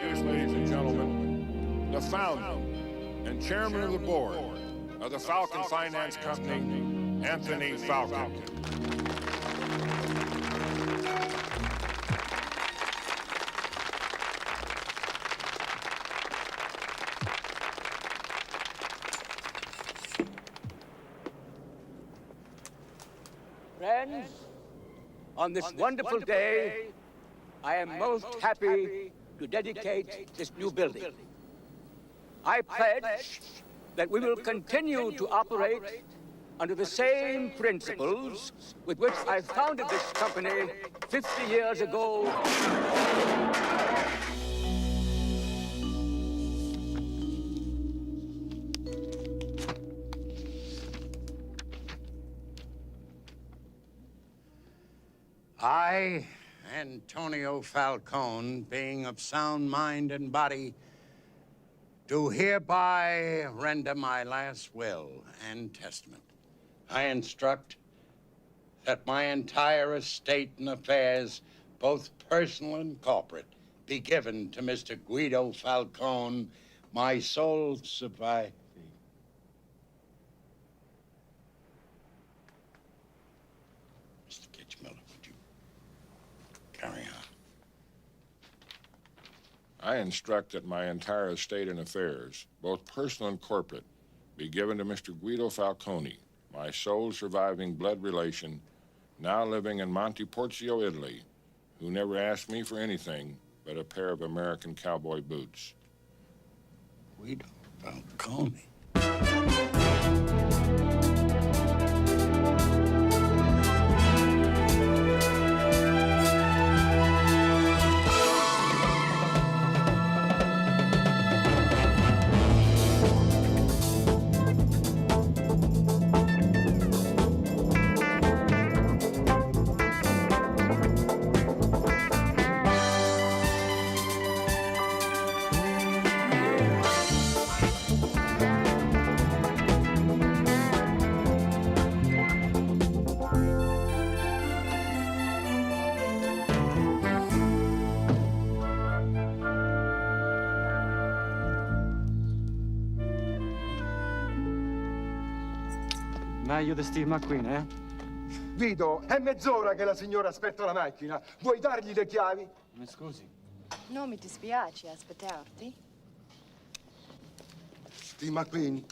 introduce, ladies and gentlemen, the founder and chairman of the board of the Falcon Finance Company, Anthony Falcon. Friends, on this wonderful day, I am most happy to dedicate this new building. I pledge that we will continue to operate under the same principles with which I founded this company 50 years ago. I, Antonio Falcone, being of sound mind and body, do hereby render my last will and testament. I instruct that my entire estate and affairs, both personal and corporate, be given to Mr. Guido Falcone, my sole survivor. Mr. Kitchmiller, would you carry on? I instruct that my entire estate and affairs, both personal and corporate, be given to Mr. Guido Falcone, my sole surviving blood relation, now living in Monteporzio, Italy, who never asked me for anything but a pair of American cowboy boots. Guido Falcone. Meglio di Steve McQueen, eh? Vito, è mezz'ora che la signora aspetta la macchina. Vuoi dargli le chiavi? Mi scusi. Non mi dispiace aspettarti. Steve McQueen.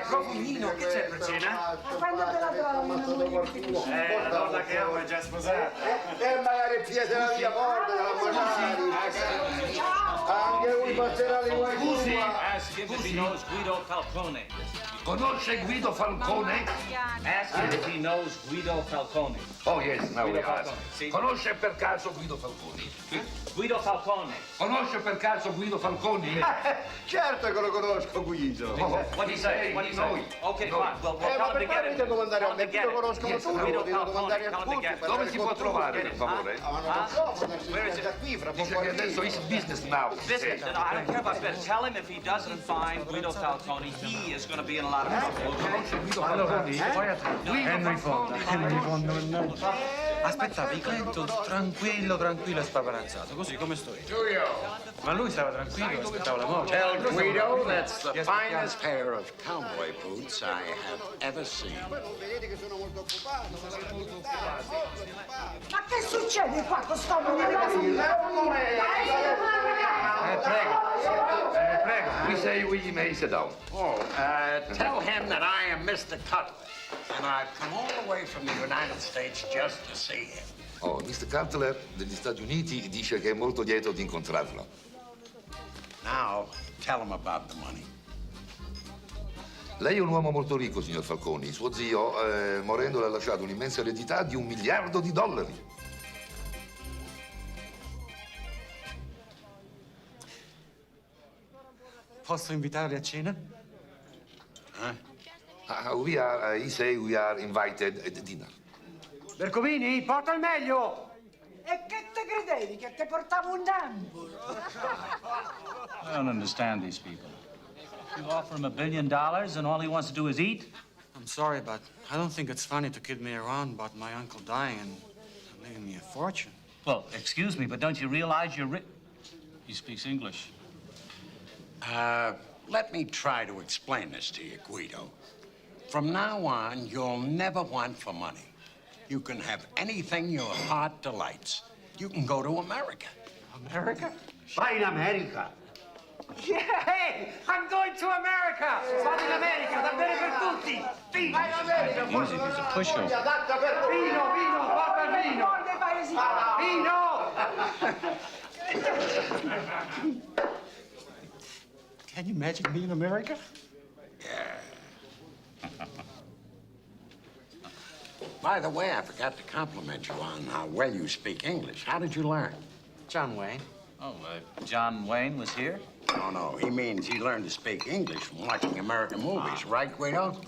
profumino, che c'è per cena? Quando te la trovi una moglie che ti piace? La donna che amo è già sposata. E magari piede la via porta, la baciare. Anche lui passerà le Scusi, Ask him if he knows Guido Falcone. Conosce Guido Falcone? Ask him if he knows Guido Falcone. Oh yes, now we Guido ask. Falcone, sì. Conosce per caso Guido Falcone? Guido Falcone. Conosce per caso Guido Falcone? Certo che lo conosco, Guido. What do you say? What do you say? Okay, No. fine. We'll Ma tell him to per get me it. devo andare a Tell him to me, get lo it. conoscono Yes, tutti, Guido devo domandare a Falcone, tutti. tell him to get it. Dove si può trovare, per favore? Ma non lo so, potresti Where is venire it? da qui, fra Dice poco che adesso arriva. is business now. Business. No, I don't care about business. Tell him if he doesn't find Guido Falcone, he is going to be in a lot of trouble. Okay? Conosce Guido Falcone? Poi a Henry Fonda. Aspetta, Vicento, tranquillo, spaparanzato, così come sto io. Giulio, Ma lui stava tranquillo, aspettava la morte. tell Guido that's the finest pair of cowboy boots I have ever seen. Vedete che sono molto occupato. Ma che succede qua con sto Prego, we may sit down. Oh, tell him that I am Mr. Cutler, and I've come all the way from the United States just to see him. Oh, Mr. Cutler degli Stati Uniti dice che è molto lieto di incontrarlo. Now, tell him about the money. Lei è un uomo molto ricco, signor Falcone. Suo zio, morendo, le ha lasciato un'immensa eredità di $1 miliardo. Posso invitarli a cena? He say we are invited at dinner. Bercomini, porta il meglio! E che te credevi? Che te portavo un dambo? I don't understand these people. You offer him $1 billion and all he wants to do is eat? I'm sorry, but I don't think it's funny to kid me around about my uncle dying and leaving me a fortune. Well, excuse me, but don't you realize you're He speaks English. Let me try to explain this to you, Guido. From now on, you'll never want for money. You can have anything your heart delights. You can go to America. America? Vai in America! Yeah, hey, I'm going to America! Vado in America, va bene per tutti! Vino! Vai in America! Music is a pushover. Adatta per Vino, porta il vino! Dei paesi Vino! Can you imagine me in America? By the way, I forgot to compliment you on how well you speak English. How did you learn? John Wayne. Oh, John Wayne was here? Oh, no, he means he learned to speak English from watching American movies, right, Guido?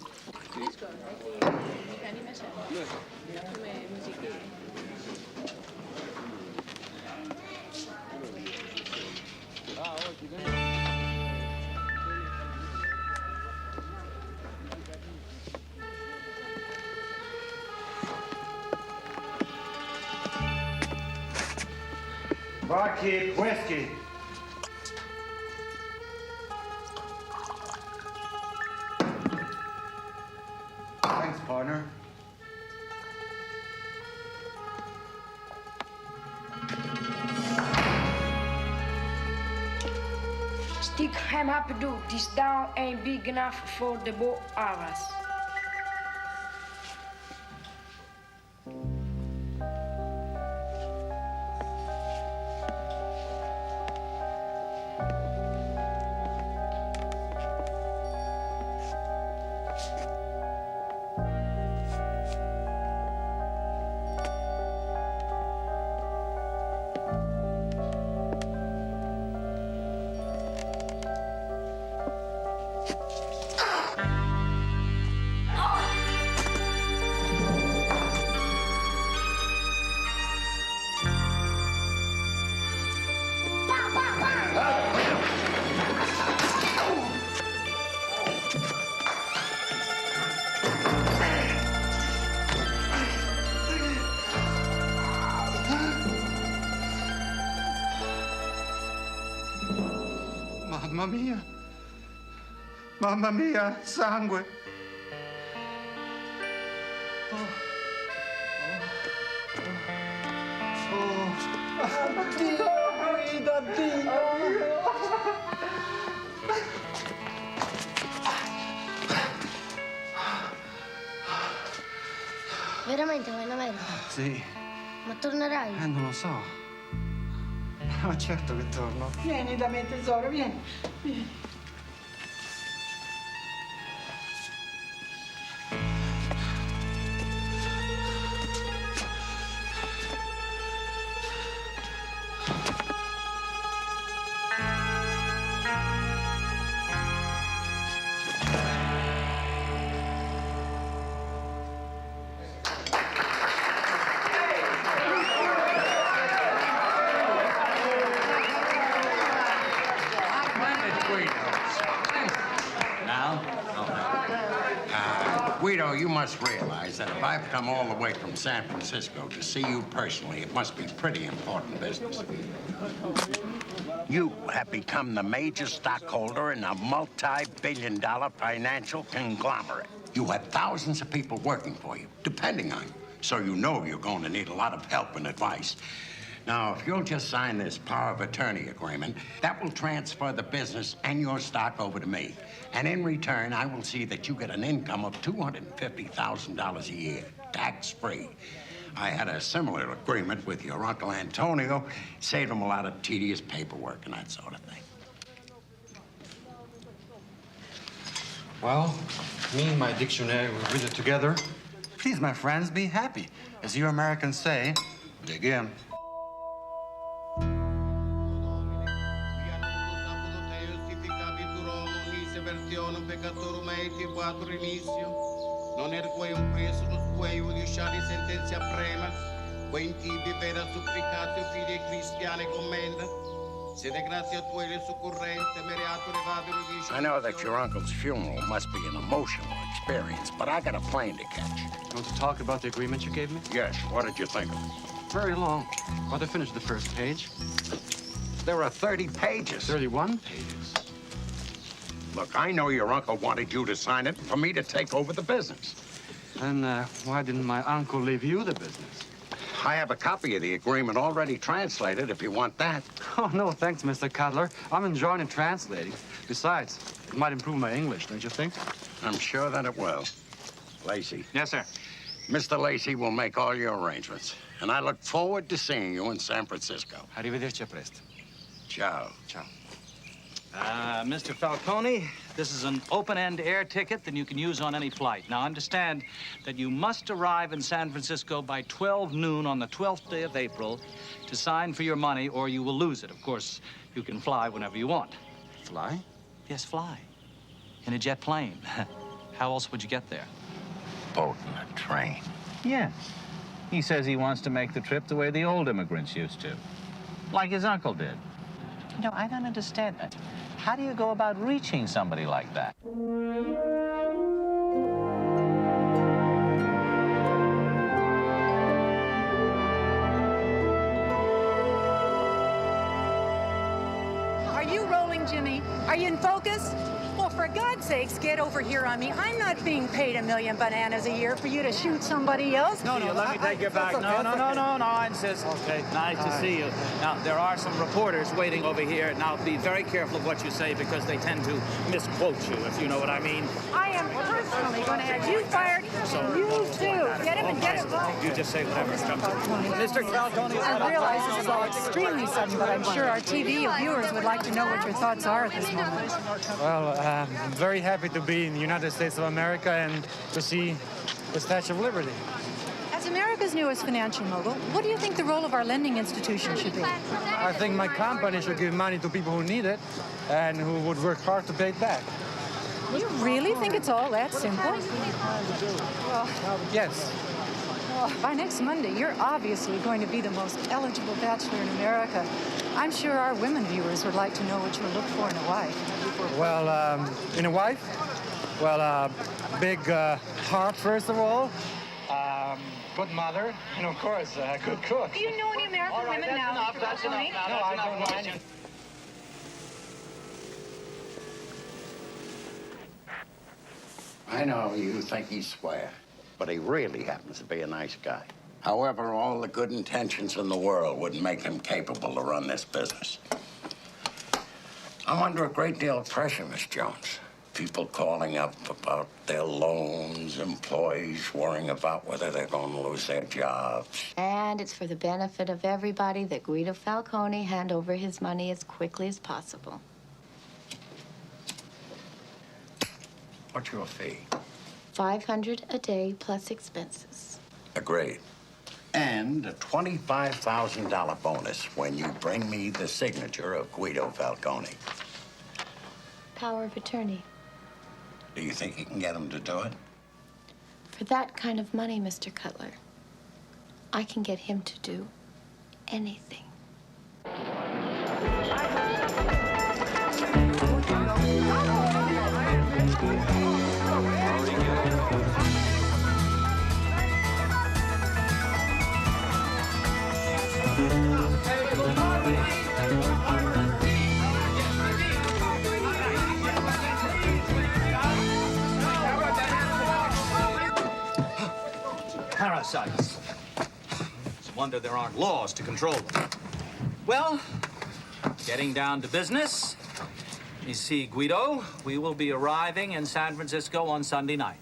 Barkeep, whiskey. Thanks, partner. Stick him up, dude. This down ain't big enough for the both of us. Mamma mia! Mamma mia, sangue! Veramente vai in America? Sì. Ma tornerai? Non lo so. Ma certo che torno. Vieni da me, tesoro, vieni. Guido, you must realize that if I've come all the way from San Francisco to see you personally, it must be pretty important business. You have become the major stockholder in a multi-billion-dollar financial conglomerate. You have thousands of people working for you, depending on you. So you know you're going to need a lot of help and advice. Now, if you'll just sign this power of attorney agreement, that will transfer the business and your stock over to me. And in return, I will see that you get an income of $250,000 a year, tax-free. I had a similar agreement with your Uncle Antonio. Saved him a lot of tedious paperwork and that sort of thing. Well, me and my dictionary will read it together. Please, my friends, be happy. As you Americans say, dig in. Non erguei preso nos cuello di usciare sentenza prema, quei intibi vera supplicatio figli cristiani commenda. Se de grazia tua le soccorrente, mereato revadero di I know that your uncle's funeral must be an emotional experience, but I got a plane to catch. You want to talk about the agreement you gave me? Yes, what did you think of it? Very long. Well, I finished the first page. There are 30 pages. 31 pages. Look, I know your uncle wanted you to sign it for me to take over the business. Then why didn't my uncle leave you the business? I have a copy of the agreement already translated if you want that. Oh, no, thanks, Mr. Cutler. I'm enjoying it translating. Besides, it might improve my English, don't you think? I'm sure that it will. Lacey. Yes, sir. Mr. Lacey will make all your arrangements. And I look forward to seeing you in San Francisco. Arrivederci a presto. Ciao. Ciao. Mr. Falcone, this is an open-end air ticket that you can use on any flight. Now, understand that you must arrive in San Francisco by 12 noon on the 12th day of April to sign for your money, or you will lose it. Of course, you can fly whenever you want. Fly? Yes, fly. In a jet plane. How else would you get there? Boat and a train. Yes. He says he wants to make the trip the way the old immigrants used to, like his uncle did. You know, I don't understand that. How do you go about reaching somebody like that? Are you rolling, Jimmy? Are you in focus? Well, for God's sakes, get over here on me. I'm not being paid $1 million bananas a year for you to shoot somebody else. No, let me take you back. No, I insist. Okay. Nice to see you. Now, there are some reporters waiting over here. Now, be very careful of what you say because they tend to misquote you, if you know what I mean. I am personally going to have you fired. You too. Get him and get him. You just say whatever comes to you. Mr. Falcone. I realize this is all extremely sudden, but I'm sure our TV viewers would like to know what your thoughts are at this moment. Well, I'm very happy to be in the United States of America and to see the Statue of Liberty. As America's newest financial mogul, what do you think the role of our lending institution should be? I think my company should give money to people who need it and who would work hard to pay it back. You really think it's all that simple? Yes. Well, by next Monday, you're obviously going to be the most eligible bachelor in America. I'm sure our women viewers would like to know what you look for in a wife. Well, in a wife? Well, big heart, first of all. Good mother, and of course, good cook. Do you know any American women now, Mr. Falcone? No, I don't know any. I know you think he's square, but he really happens to be a nice guy. However, all the good intentions in the world wouldn't make him capable to run this business. I'm under a great deal of pressure, Miss Jones. People calling up about their loans, employees worrying about whether they're going to lose their jobs. And it's for the benefit of everybody that Guido Falcone hand over his money as quickly as possible. What's your fee? $500 a day plus expenses. Agreed. And a $25,000 bonus when you bring me the signature of Guido Falcone. Power of attorney. Do you think you can get him to do it? For that kind of money, Mr. Cutler, I can get him to do anything. Parasites. It's a wonder there aren't laws to control them. Well, getting down to business. You see, Guido, we will be arriving in San Francisco on Sunday night.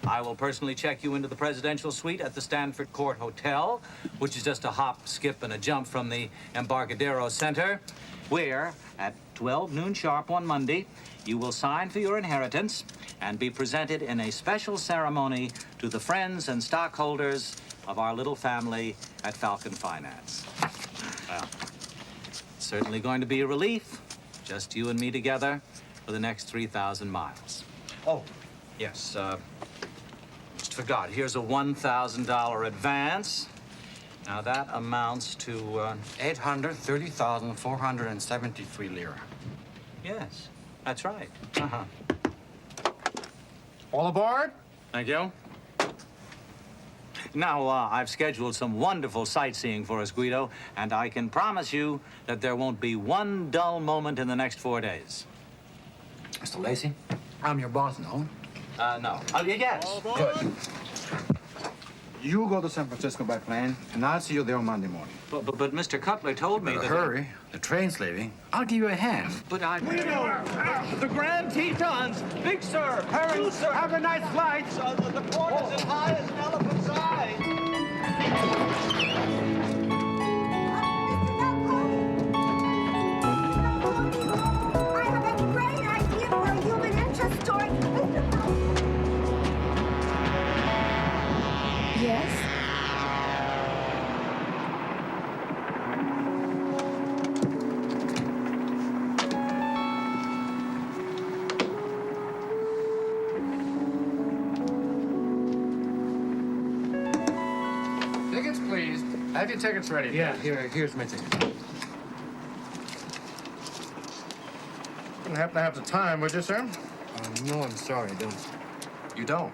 I will personally check you into the presidential suite at the Stanford Court Hotel, which is just a hop, skip, and a jump from the Embarcadero Center, where, at 12 noon sharp on Monday, you will sign for your inheritance and be presented in a special ceremony to the friends and stockholders of our little family at Falcon Finance. Well, it's certainly going to be a relief, just you and me together for the next 3,000 miles. Oh, yes, just forgot, here's a $1,000 advance. Now that amounts to 830,473 lira. Yes, that's right. All aboard? Thank you. Now, I've scheduled some wonderful sightseeing for us, Guido, and I can promise you that there won't be one dull moment in the next 4 days. Mr. Lacey, I'm your boss, no? No. Oh, yes. Good. You go to San Francisco by plane, and I'll see you there on Monday morning. But Mr. Cutler told me that... Hurry. The train's leaving. I'll give you a hand. But I... The Grand Tetons! Big sir! Terence, sir! Have a nice flight! The port is as high as an elephant's eye! I have a great idea for a human interest story. Yes? Tickets, please. Have your tickets ready. Yeah, here's my ticket. Wouldn't happen to have the time, would you, sir? No, I'm sorry, I don't. You don't?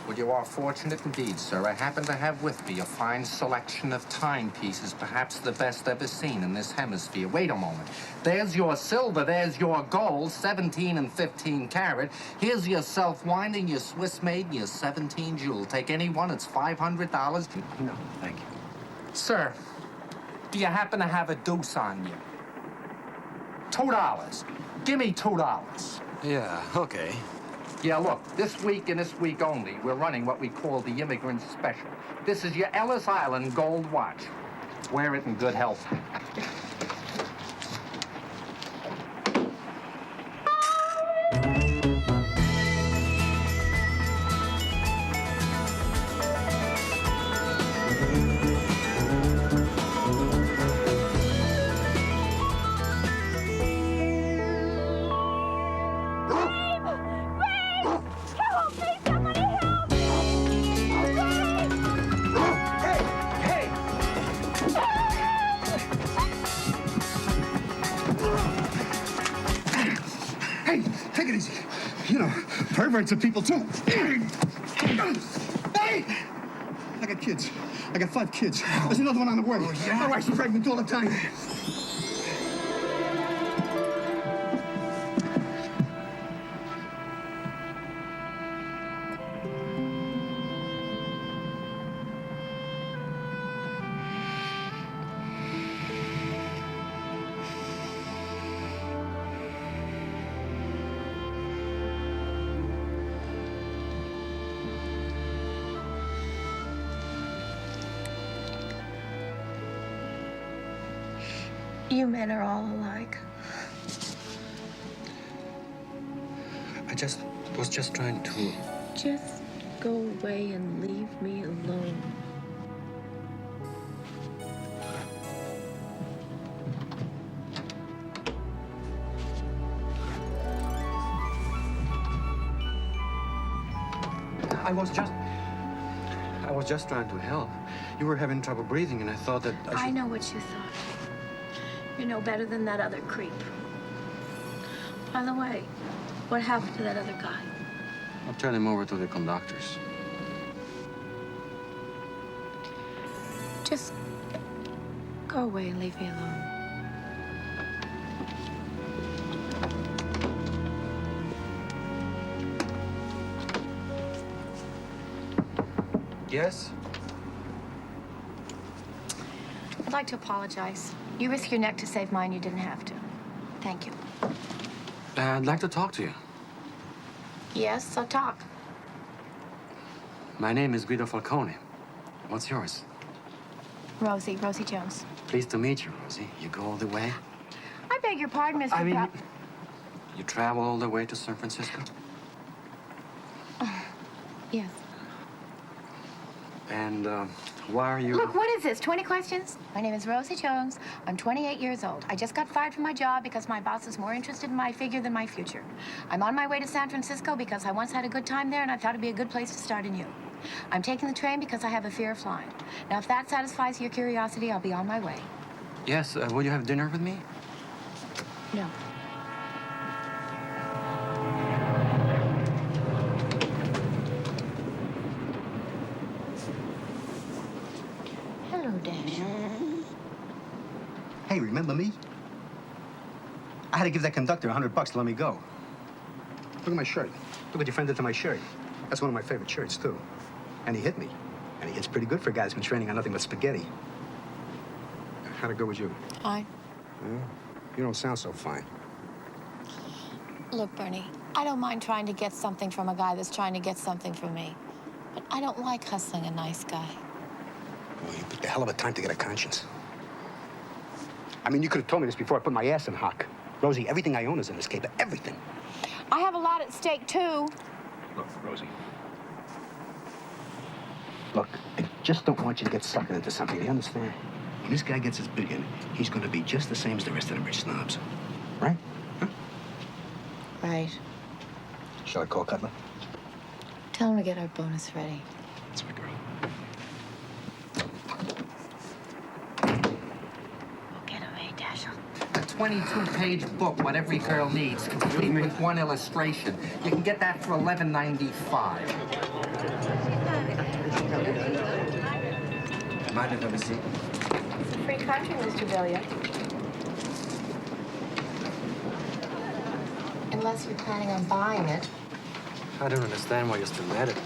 Well, you are fortunate indeed, sir. I happen to have with me a fine selection of timepieces, perhaps the best ever seen in this hemisphere. Wait a moment. There's your silver, there's your gold, 17 and 15 carat. Here's your self-winding, your Swiss-made, and your 17 jewel. Take any one, it's $500. No, thank you. Sir, do you happen to have a deuce on you? $2. Give me $2. Yeah, okay. Yeah, look, this week and this week only, we're running what we call the Immigrant Special. This is your Ellis Island gold watch. Wear it in good health. Perverts are people, too. Hey! I got kids. I got 5 kids. There's another one on the way. Oh, yeah? My wife's pregnant all the time. You men are all alike. I was just trying to... Just go away and leave me alone. I was just trying to help. You were having trouble breathing, and I thought that I should... I know what you thought. You're no better than that other creep. By the way, what happened to that other guy? I'll turn him over to the conductors. Just go away and leave me alone. Yes? I'd like to apologize. You risked your neck to save mine. You didn't have to. Thank you. I'd like to talk to you. Yes, so talk. My name is Guido Falcone. What's yours? Rosie Jones. Pleased to meet you, Rosie. You go all the way? I beg your pardon, Mr. I mean, you travel all the way to San Francisco? Yes. And, why are you... Look, what is this, 20 questions? My name is Rosie Jones. I'm 28 years old. I just got fired from my job because my boss is more interested in my figure than my future. I'm on my way to San Francisco because I once had a good time there and I thought it'd be a good place to start anew. I'm taking the train because I have a fear of flying. Now, if that satisfies your curiosity, I'll be on my way. Yes, will you have dinner with me? No. Hello, Dash. Hey, remember me? I had to give that conductor $100 to let me go. Look at my shirt. Look what your friend did to my shirt. That's one of my favorite shirts, too. And he hit me. And he hits pretty good for a guy who's been training on nothing but spaghetti. How'd it go with you? Fine. Yeah? You don't sound so fine. Look, Bernie, I don't mind trying to get something from a guy that's trying to get something from me. But I don't like hustling a nice guy. Well, you picked a hell of a time to get a conscience. I mean, you could have told me this before I put my ass in hock. Rosie, everything I own is in this caper. Everything. I have a lot at stake, too. Look, Rosie. Look, I just don't want you to get suckered into something. Do you understand? When this guy gets his billion, he's going to be just the same as the rest of the rich snobs. Right? Huh? Right. Shall I call Cutler? Tell him to get our bonus ready. That's my girl. We'll get away, Dashiell. A 22-page book, what every girl needs, complete with one illustration. You can get that for $11.95. Mind if I have a seat? It's a free country, Mr. Billiard. Unless you're planning on buying it. I don't understand why you're still mad at me.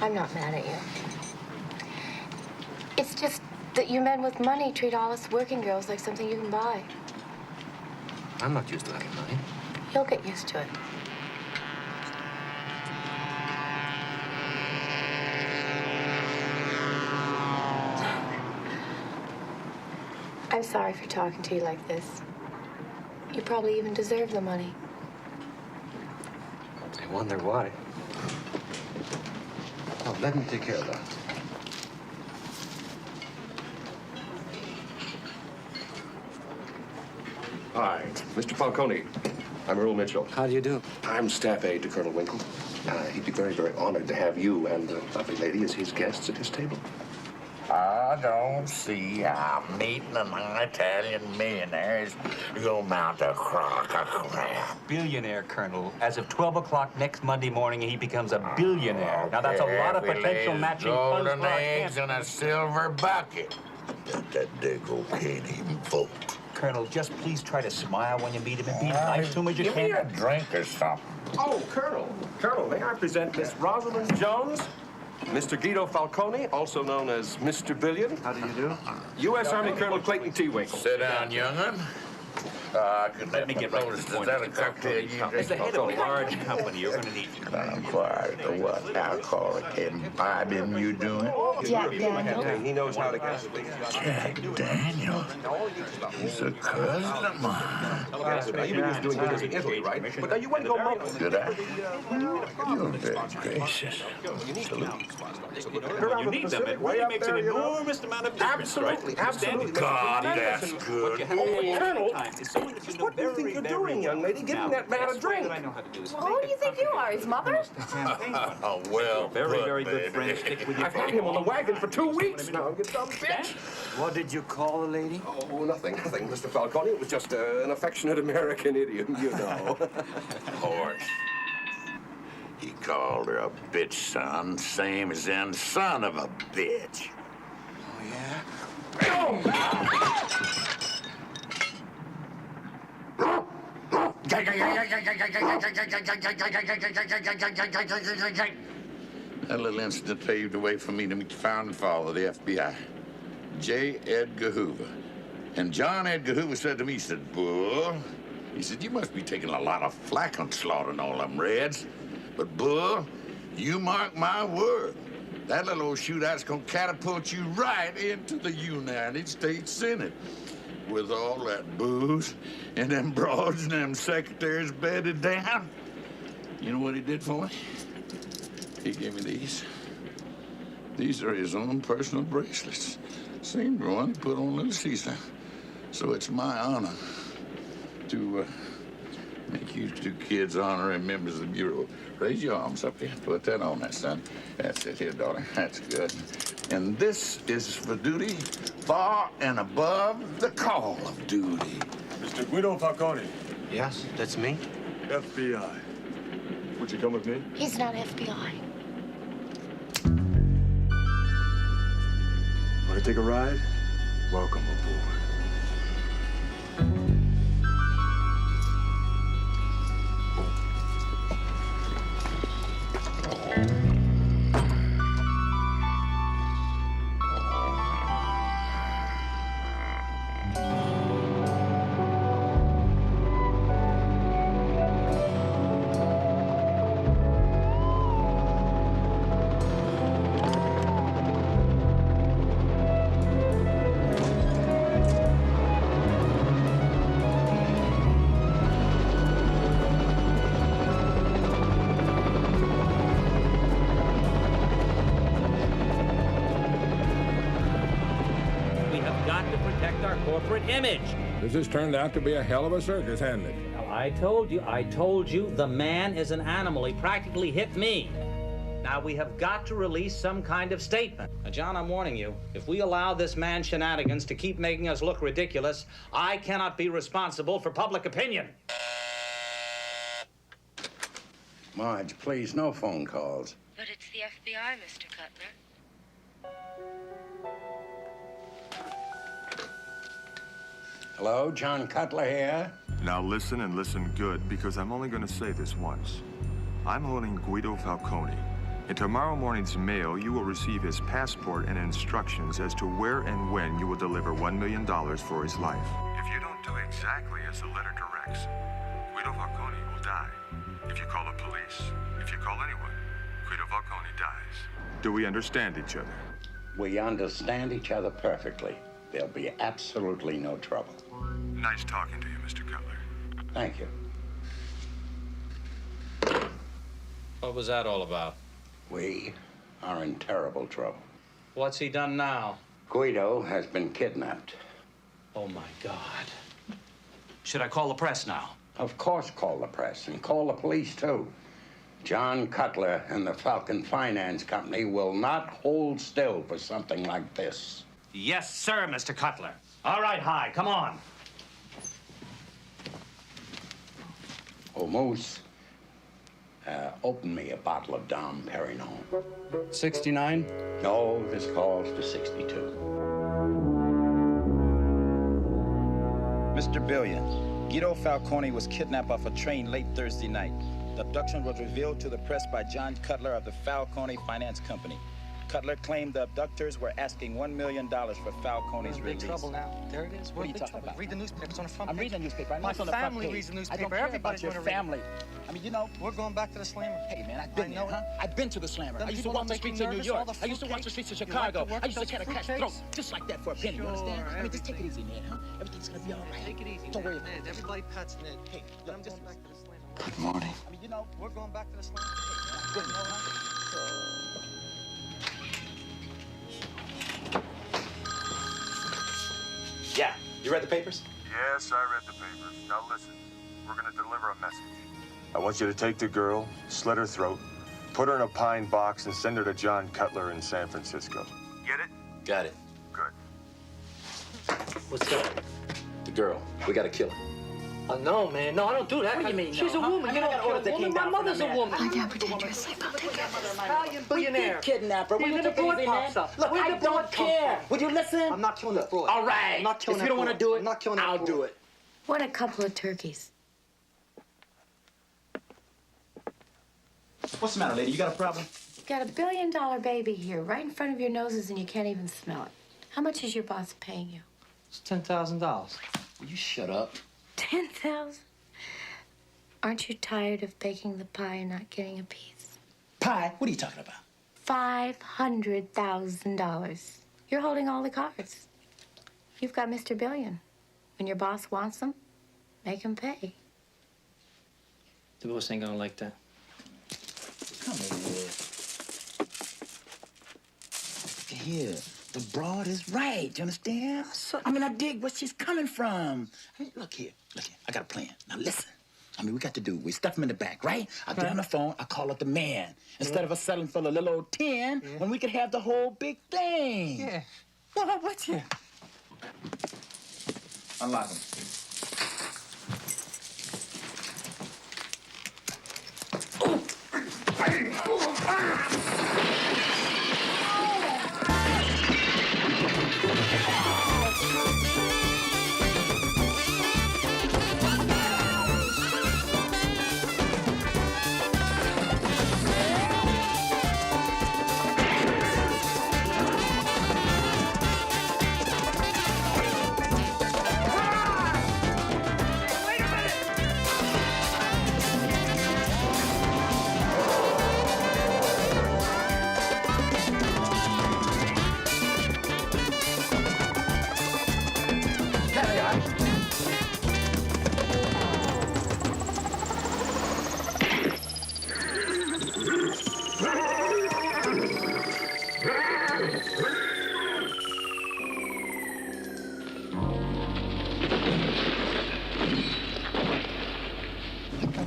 I'm not mad at you. It's just that you men with money treat all us working girls like something you can buy. I'm not used to having money. You'll get used to it. I'm sorry for talking to you like this. You probably even deserve the money. I wonder why. Oh, let me take care of that. Hi, Mr. Falcone. I'm Earl Mitchell. How do you do? I'm staff aide to Colonel Winkle. He'd be very, very honored to have you and the lovely lady as his guests at his table. I don't see how meeting an Italian millionaire is going to mount a crock of crap. Billionaire, Colonel. As of 12 o'clock next Monday morning, he becomes a billionaire. Now, that's a lot of potential matching funds golden for our eggs in a silver bucket. That diggle can't even vote. Colonel, just please try to smile when you meet him and be nice to him as you Give can. me a drink or something. Oh, Colonel. Colonel, may I present Miss Rosalind Jones? Mr. Guido Falcone, also known as Mr. Billion. How do you do? U.S. Army Colonel Clayton T. Winkle. Sit down, young'un. Let me get right to the point. Is that a cocktail you drink? As the head of a large company, you're going to need... I'm quiet. What alcoholic imbibing you doing? Jack Daniel. He knows how to get... Jack Daniel? He's a cousin of mine. You've been used to doing business in Italy, right? But now you wouldn't go mobile. Did I? You're very gracious. You need them. It really makes an enormous amount of difference, Absolutely, absolutely. God, that's good. Colonel, what do you think you're doing, young lady? Giving that man a drink. Well, who do you think you are, his mother? Oh, well, very good friend. Stick with your I've had him on the wagon for 2 weeks now, you dumb bitch. What did you call the lady? Oh, nothing, Mr. Falcone. It was just an affectionate American idiom, you know. Horse. He called her a bitch, son, same as in son of a bitch. Oh, yeah? That little incident paved the way for me to meet the founding father of the FBI, J. Edgar Hoover. And John Edgar Hoover said to me, he said, Bull, he said, you must be taking a lot of flack on slaughtering all them Reds. But, Bull, you mark my word. That little old shootout's gonna catapult you right into the United States Senate. With all that booze and them broads and them secretaries bedded down. You know what he did for me? He gave me these. These are his own personal bracelets. Same one he put on little Caesar. So it's my honor to make you two kids honorary members of the Bureau. Raise your arms up here. Put that on there, son. That's it here, daughter. That's good. And this is for duty far and above the call of duty. Mr. Guido Falcone. Yes, that's me. FBI. Would you come with me? He's not FBI. Want to take a ride? Welcome aboard. Image. This has turned out to be a hell of a circus, hasn't it? I told you, the man is an animal. He practically hit me. Now, we have got to release some kind of statement. Now, John, I'm warning you, if we allow this man's shenanigans to keep making us look ridiculous, I cannot be responsible for public opinion. Marge, please, no phone calls. But it's the FBI, Mr. Cutler. Hello, John Cutler here. Now listen and listen good, because I'm only going to say this once. I'm holding Guido Falcone. In tomorrow morning's mail, you will receive his passport and instructions as to where and when you will deliver $1 million for his life. If you don't do exactly as the letter directs, Guido Falcone will die. If you call the police, if you call anyone, Guido Falcone dies. Do we understand each other? We understand each other perfectly. There'll be absolutely no trouble. Nice talking to you, Mr. Cutler. Thank you. What was that all about? We are in terrible trouble. What's he done now? Guido has been kidnapped. Oh, my God. Should I call the press now? Of course, call the press and call the police, too. John Cutler and the Falcon Finance Company will not hold still for something like this. Yes, sir, Mr. Cutler. All right, Hi, come on. Oh, Moose, open me a bottle of Dom Perignon. 69? No, this calls to 62. Mr. Billion, Guido Falcone was kidnapped off a train late Thursday night. The abduction was revealed to the press by John Cutler of the Falcone Finance Company. Cutler claimed the abductors were asking $1 million for Falcone's We're in release. big trouble now. There it is. What are you talking about? Read the newspapers on the front I'm page. reading the newspaper. I know My it's on the front family page. reads the I newspaper. don't care Everybody's about your gonna read it. family. I mean, you know. We're going back to the Slammer. Hey, man, I've been I know there, huh? I've been to the Slammer. Them I used to people walk the don't make streets you of New nervous, all York. the I used to walk the fruitcakes. streets of You like Chicago. to work I used to those cut a cat's fruitcakes? throat just like that for a penny. You understand? I mean, just take it easy, man, huh? Everything's gonna be all right. Take it easy. Don't worry about Ned, it. everybody pets Ned. Hey, But look, I'm going back to the Slammer. Good morning. I mean, you know, we're going back to the Slammer. Good morning. Yeah, you read the papers? Yes, I read the papers. Now listen, we're gonna deliver a message. I want you to take the girl, slit her throat, put her in a pine box, and send her to John Cutler in San Francisco. Get it? Got it. Good. What's up? The girl. We gotta kill her. Oh, no, man. No, I don't do that. What do you mean, She's no, a huh? woman. I You mean, I don't got kill orders that a woman. came My down from mother's the a man. woman. Lie down, pretend you're asleep. I'll take care of this. Italian billionaire. We did kidnap her. Will See, you then the take it broad easy, pops man? up. Look, Where'd I the broad don't come care. from? Would you listen? I'm not killing that broad. All right. I'm not killing If that you don't want to broad. do it, I'm not killing that I'll broad. do it. What a couple of turkeys. What's the matter, lady? You got a problem? Got $1 billion baby here, right in front of your noses, and you can't even smell it. How much is your boss paying you? It's $10,000. Will you shut up? 10,000. Aren't you tired of baking the pie and not getting a piece? Pie? What are you talking about? $500,000. You're holding all the cards. You've got Mr. Billion. When your boss wants them, make him pay. The boss ain't gonna like that. Come here. The broad is right. You understand? I mean, I dig where she's coming from. I mean, look here. I got a plan. Now listen. I mean, we got to do. We stuff him in the back, right? I get on the phone. I call up the man instead of us settling for the little old 10 when we could have the whole big thing. Yeah. What's here? Unlock him.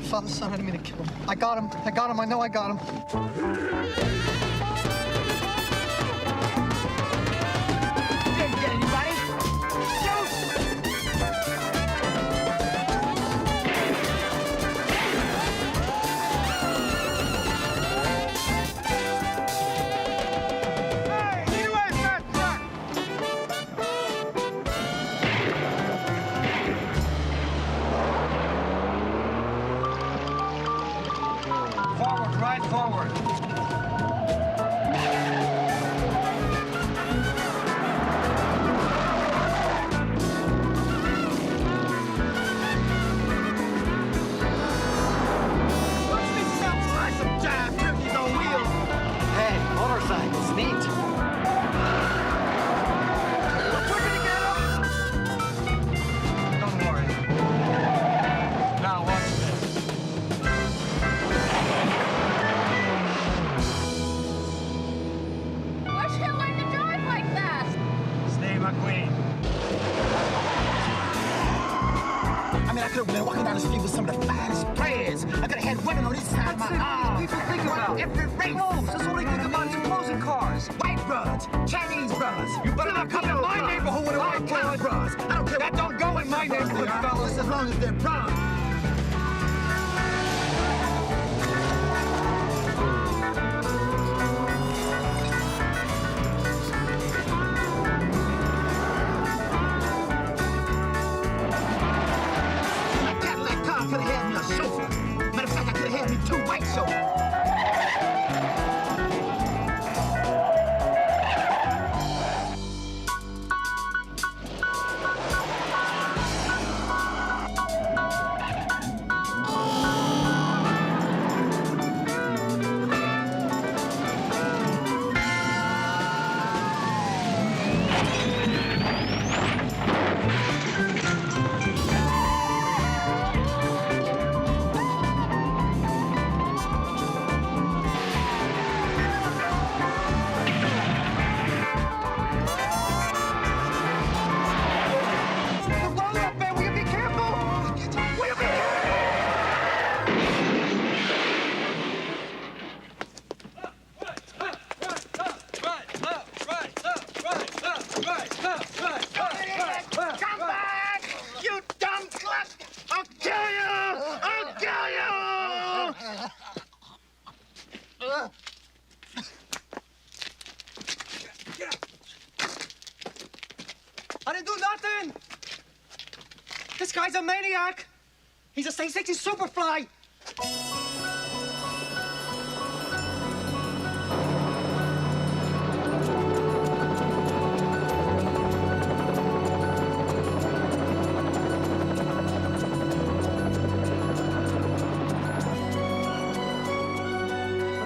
Father, son, I didn't mean to kill him. I got him. I know I got him. Didn't get anybody. Shoot! Forward, right forward. Hey, motorcycles, neat. Don't worry. Now watch this. Where'd you learn to drive like that? Stay McQueen. I mean, I could have been walking down the street with some of the finest brands. I could have had women on each side of my arm. People think about every race. No, that's all they think about is closing cars. White brothers, Chinese brothers. You better not come to my neighborhood with a white collar brothers. I don't care. That don't go in my neighborhood, fellas, as long as they're brown. A Cadillac car could have had me a chauffeur. Matter of fact, I could have had me 2 white chauffeurs. I didn't do nothing. This guy's a maniac. He's a St. 60 Superfly.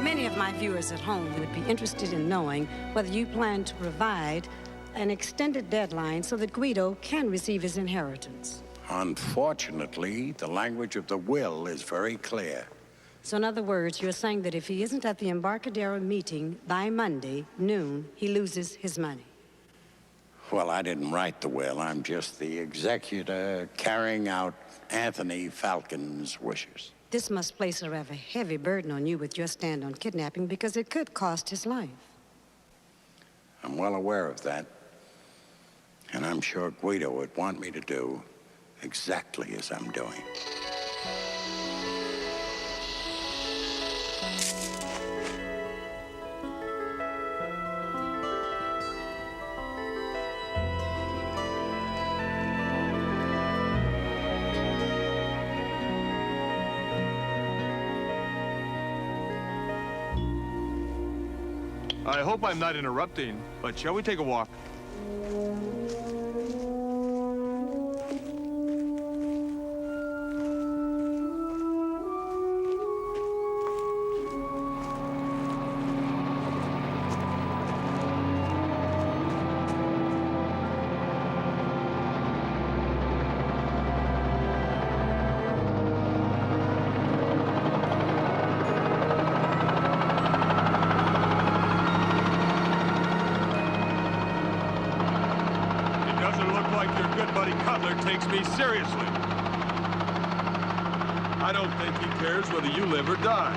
Many of my viewers at home would be interested in knowing whether you plan to provide an extended deadline so that Guido can receive his inheritance. Unfortunately, the language of the will is very clear. So in other words, you're saying that if he isn't at the Embarcadero meeting by Monday, noon, he loses his money. Well, I didn't write the will. I'm just the executor carrying out Anthony Falcon's wishes. This must place a rather heavy burden on you with your stand on kidnapping because it could cost his life. I'm well aware of that. And I'm sure Guido would want me to do exactly as I'm doing. I hope I'm not interrupting, but shall we take a walk? Takes me seriously. I don't think he cares whether you live or die.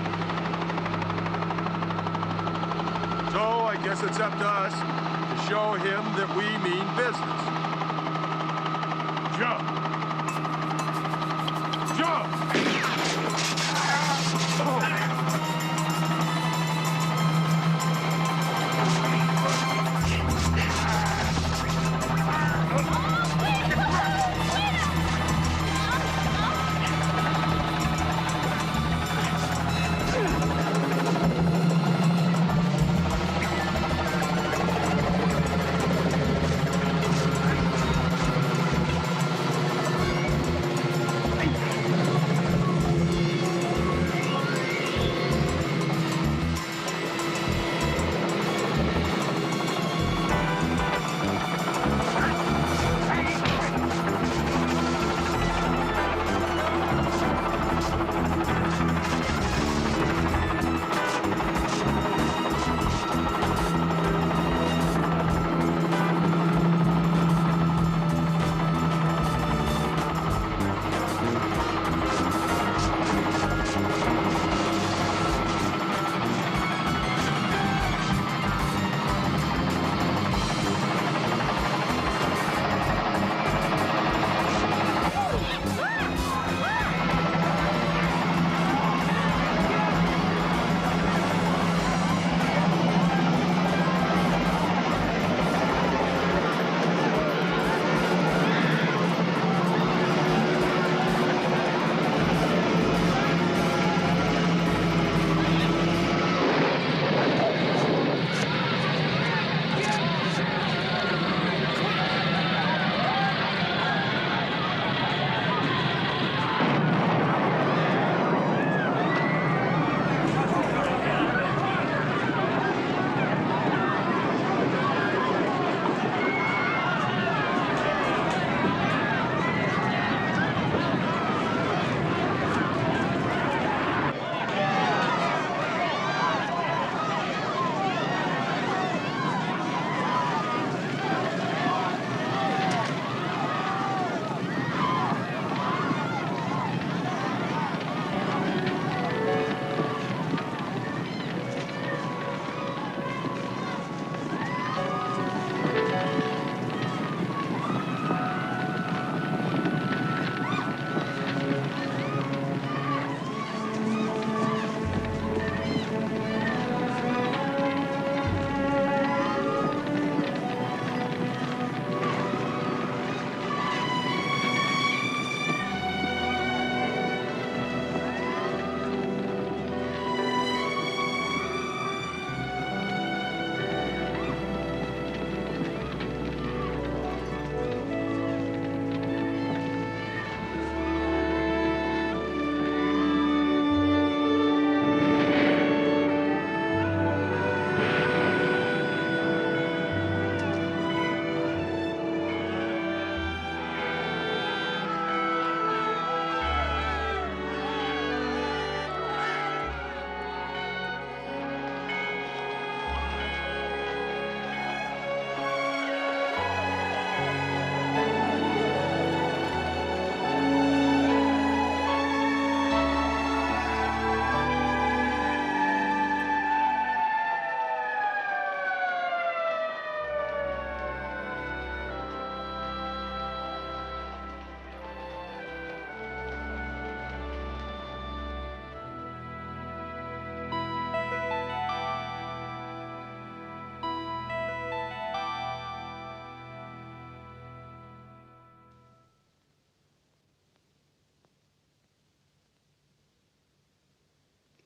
So I guess it's up to us to show him that we mean business. Jump! Jump!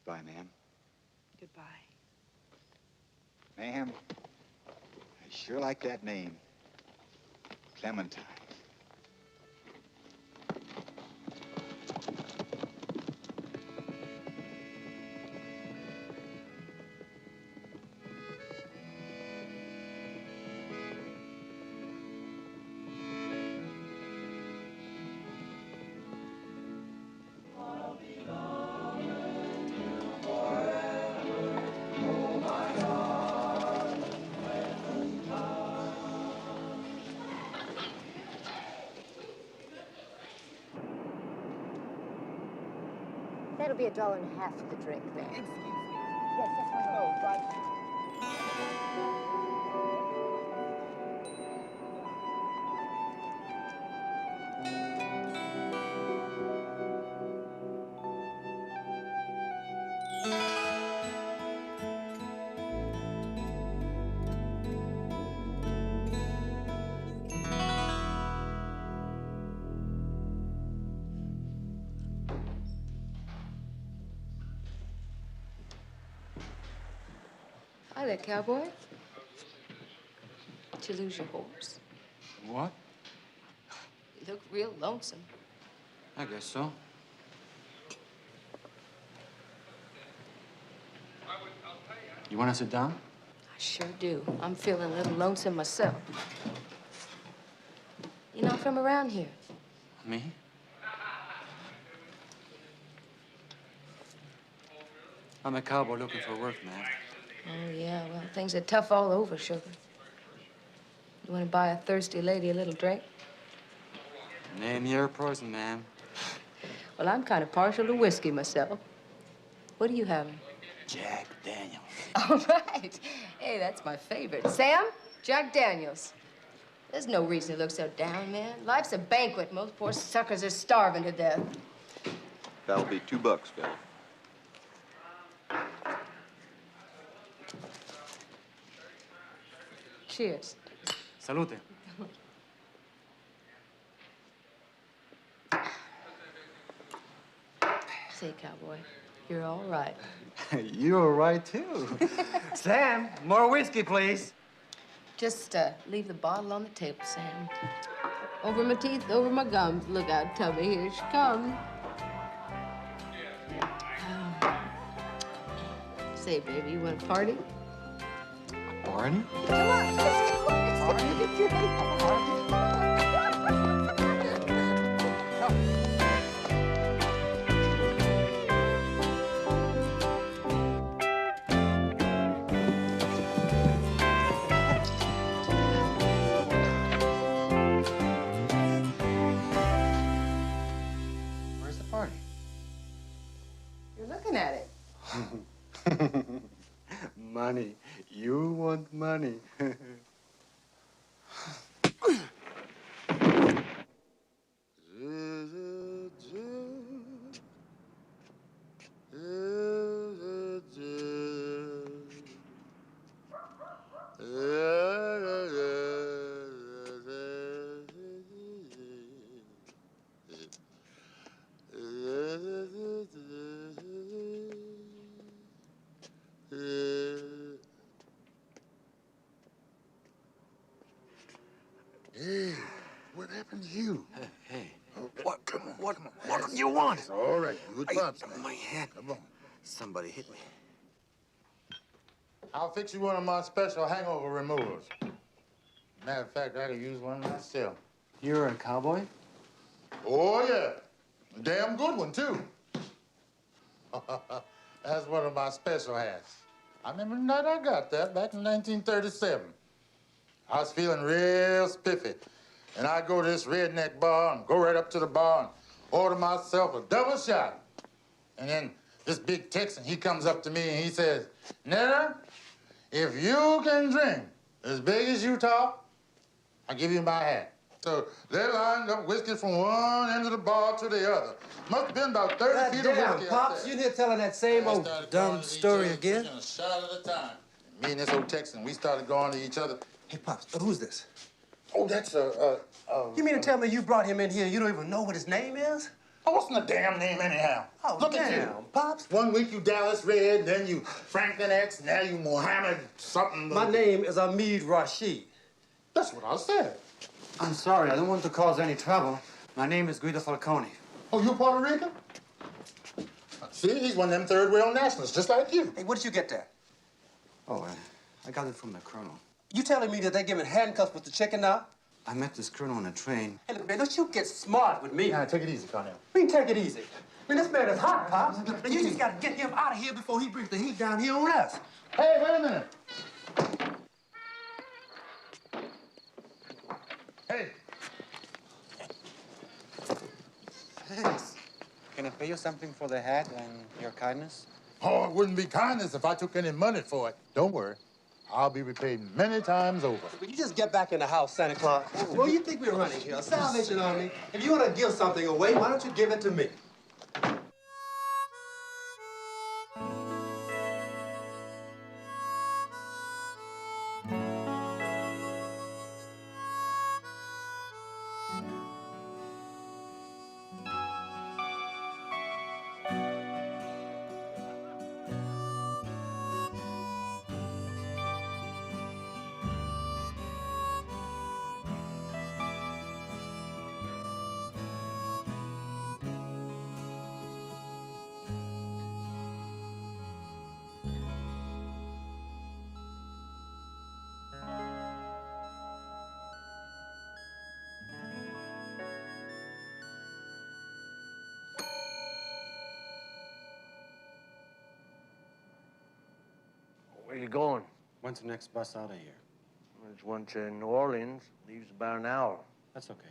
Goodbye, ma'am. Goodbye. Ma'am, I sure like that name. Clementine. That'll be $1.50 for the drink, then. Excuse me. Yes, that's my road. Right. Hi there, cowboy. Did you lose your horse? What? You look real lonesome. I guess so. You want to sit down? I sure do. I'm feeling a little lonesome myself. You're not from around here. Me? I'm a cowboy looking for work, man. Oh, yeah, well, things are tough all over, sugar. You want to buy a thirsty lady a little drink? Name your poison, ma'am. Well, I'm kind of partial to whiskey myself. What are you having? Jack Daniels. All right. Hey, that's my favorite. Sam, Jack Daniels. There's no reason to look so down, man. Life's a banquet. Most poor suckers are starving to death. That'll be $2, Phil. Cheers. Salute. Say, cowboy, you're all right. You're right, too. Sam, more whiskey, please. Just leave the bottle on the table, Sam. Over my teeth, over my gums. Look out, Tubby. Here she comes. Say, baby, you want to party? Party? Come on, let's go. Where's the party? You're looking at it. Money. You want money. Hey, what happened to you? Hey. What do you want? It's all right. Good pops, man. My head. Come on. Somebody hit me. I'll fix you one of my special hangover removers. Matter of fact, I could use one myself. You're a cowboy? Oh, yeah. A damn good one, too. That's one of my special hats. I remember the night I got that back in 1937. I was feeling real spiffy. And I go to this redneck bar and go right up to the bar and order myself a double shot. And then this big Texan, he comes up to me and he says, Netta, if you can drink as big as you talk, I'll give you my hat. So they lined up whiskey from one end of the bar to the other. Must have been about 30 feet of whiskey. Pops, you here telling that same old dumb story again? A shot at a time. Me and this old Texan, we started going to each other. Hey, Pops, who's this? Oh, that's You mean to tell me you brought him in here and you don't even know what his name is? Oh, what's in the damn name anyhow? Oh, Look at damn, you. Pops. One week you Dallas Red, then you Franklin X, now you Mohammed something. My name is Hamid Rashid. That's what I said. I'm sorry, I don't want to cause any trouble. My name is Guido Falcone. Oh, you Puerto Rican? See, he's one of them third world nationalists, just like you. Hey, where did you get that? Oh, I got it from the colonel. You telling me that they're giving handcuffs with the chicken now? I met this colonel on a train. Hey, look, man, don't you get smart with me. Take it easy, Cornell. We take it easy. I mean, this man is hot, Pops. And you just got to get him out of here before he brings the heat down here on us. Hey, wait a minute. Hey. Thanks. Can I pay you something for the hat and your kindness? Oh, it wouldn't be kindness if I took any money for it. Don't worry. I'll be repaid many times over. Will you just get back in the house, Santa Claus? Well, you think we're running here, a Salvation Army? If you want to give something away, why don't you give it to me? Where you going? When's the next bus out of here? There's one to New Orleans. Leaves about an hour. That's okay.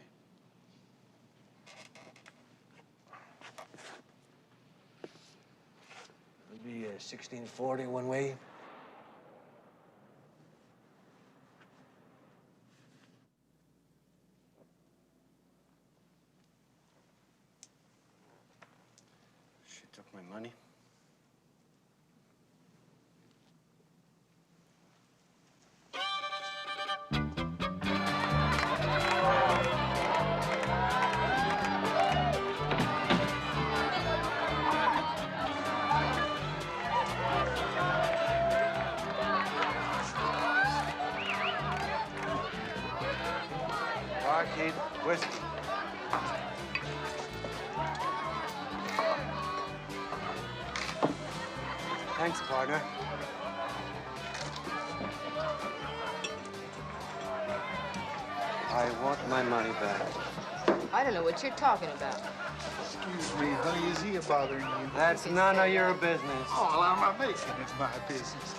It'll be 1640 one way. She took my money. Kid, whiskey. Thanks, partner. I want my money back. I don't know what you're talking about. Excuse me, honey, is he bothering you? That's none of your business. Oh, well, I'm not making it my business.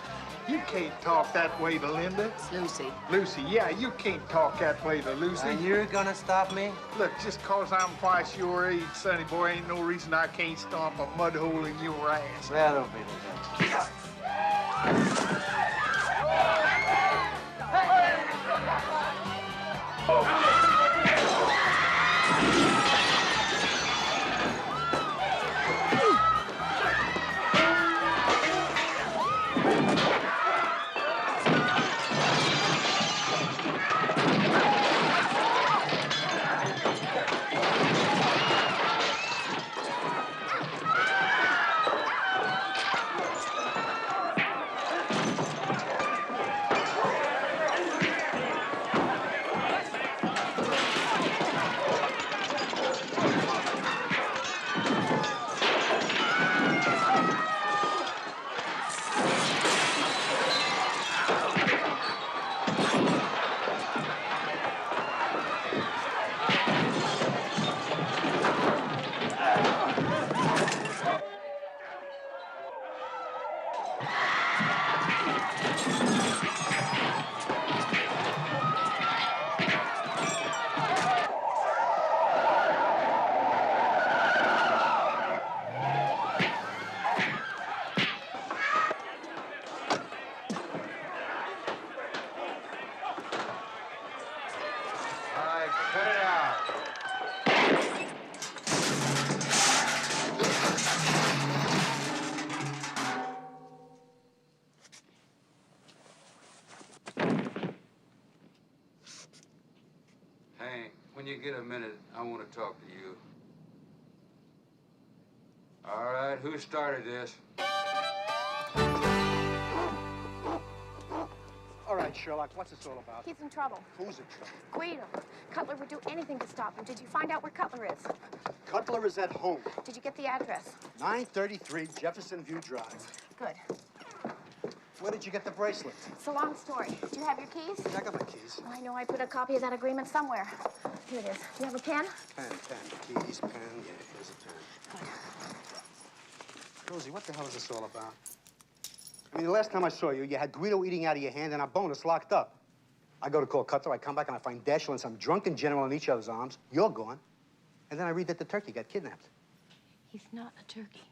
You can't talk that way to Linda. It's Lucy. Lucy, yeah, you can't talk that way to Lucy. And you're gonna stop me? Look, just 'cause I'm twice your age, sonny boy, ain't no reason I can't stomp a mud hole in your ass. That'll be the best. When you get a minute, I want to talk to you. All right, who started this? All right, Sherlock, what's this all about? He's in trouble. Who's in trouble? Guido. Cutler would do anything to stop him. Did you find out where Cutler is? Cutler is at home. Did you get the address? 933 Jefferson View Drive. Good. Where did you get the bracelet? It's a long story. Do you have your keys? Yeah, I got my keys. I know I put a copy of that agreement somewhere. Here it is. You have a pen? Pen. Keys, pen. Yeah, here's a pen. Good. Rosie, what the hell is this all about? I mean, the last time I saw you, you had Guido eating out of your hand and our bonus locked up. I go to call Cutler, I come back and I find Dashiell and some drunken general in each other's arms. You're gone. And then I read that the turkey got kidnapped. He's not a turkey.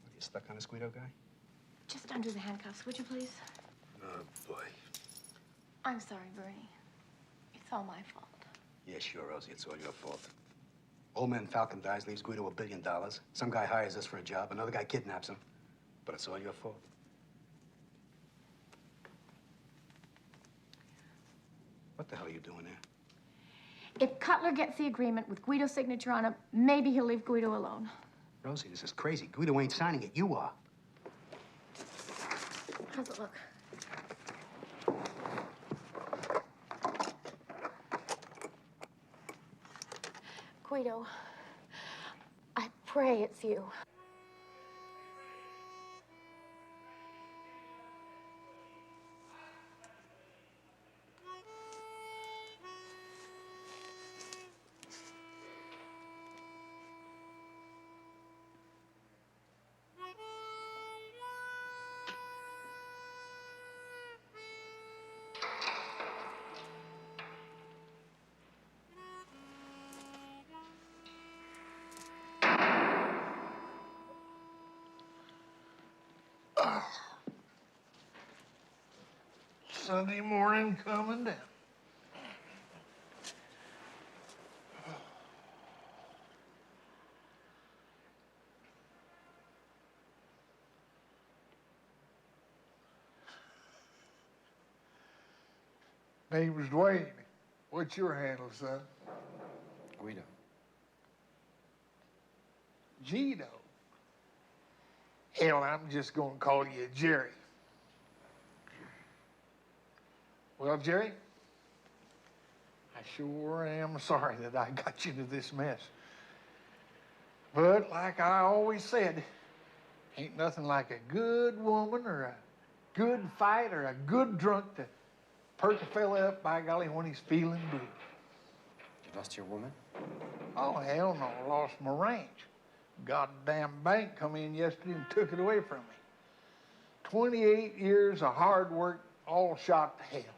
Are you stuck on this Guido guy? Just undo the handcuffs, would you please? Oh, boy. I'm sorry, Bernie. It's all my fault. Yeah, sure, Rosie, it's all your fault. Old man Falcon dies, leaves Guido $1 billion. Some guy hires us for a job, another guy kidnaps him. But it's all your fault. What the hell are you doing there? If Cutler gets the agreement with Guido's signature on it, maybe he'll leave Guido alone. Rosie, this is crazy. Guido ain't signing it, you are. How's it look? Guido, I pray it's you. Sunday morning coming down. Name's Dwayne. What's your handle, son? Guido. Gino. Hell, I'm just gonna call you Jerry. Well, Jerry, I sure am sorry that I got you into this mess. But like I always said, ain't nothing like a good woman or a good fight or a good drunk to perk a fella up, by golly, when he's feeling blue. You lost your woman? Oh, hell no, I lost my ranch. Goddamn bank come in yesterday and took it away from me. 28 years of hard work, all shot to hell.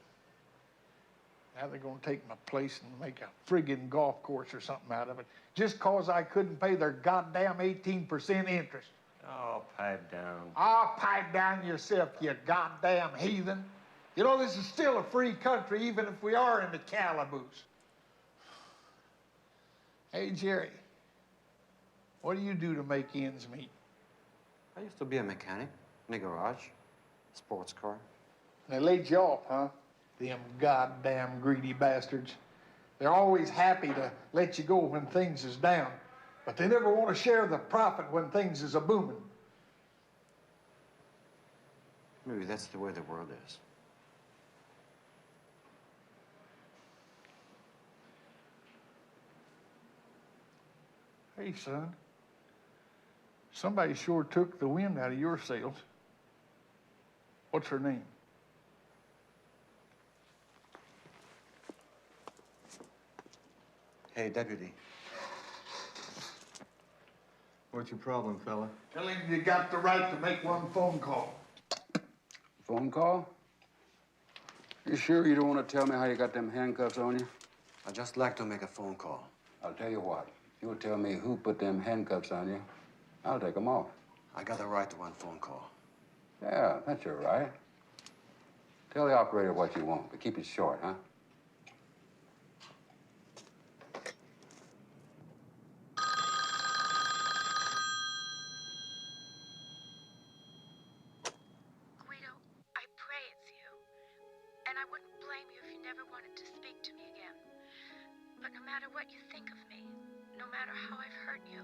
Now they're gonna take my place and make a friggin' golf course or something out of it, just cause I couldn't pay their goddamn 18% interest. Oh, pipe down. I'll pipe down yourself, you goddamn heathen. You know, this is still a free country, even if we are in the calaboose. Hey, Jerry, what do you do to make ends meet? I used to be a mechanic in a garage, sports car. They laid you off, huh? Them goddamn greedy bastards. They're always happy to let you go when things is down, but they never want to share the profit when things is a-booming. Maybe that's the way the world is. Hey, son, somebody sure took the wind out of your sails. What's her name? Hey, deputy. What's your problem, fella? Tell him you got the right to make one phone call. Phone call? You sure you don't want to tell me how you got them handcuffs on you? I'd just like to make a phone call. I'll tell you what. If you'll tell me who put them handcuffs on you, I'll take them off. I got the right to one phone call. Yeah, that's your right. Tell the operator what you want, but keep it short, huh? Guido, I pray it's you. And I wouldn't blame you if you never wanted to speak to me again. But no matter what you think of me, no matter how I've hurt you,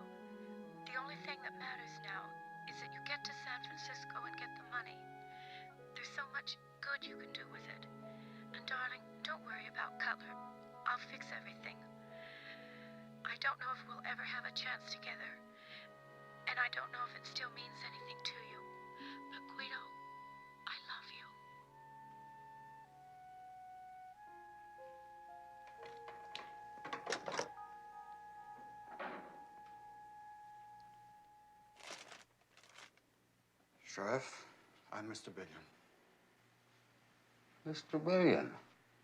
the only thing that matters now is that you get to San Francisco and get the money. There's so much good you can do with it. And darling, don't worry about Cutler. I'll fix everything. I don't know if we'll ever have a chance together. And I don't know if it still means anything to you. But Guido, I love you. Sheriff, I'm Mr. Billion. Mr. Billion.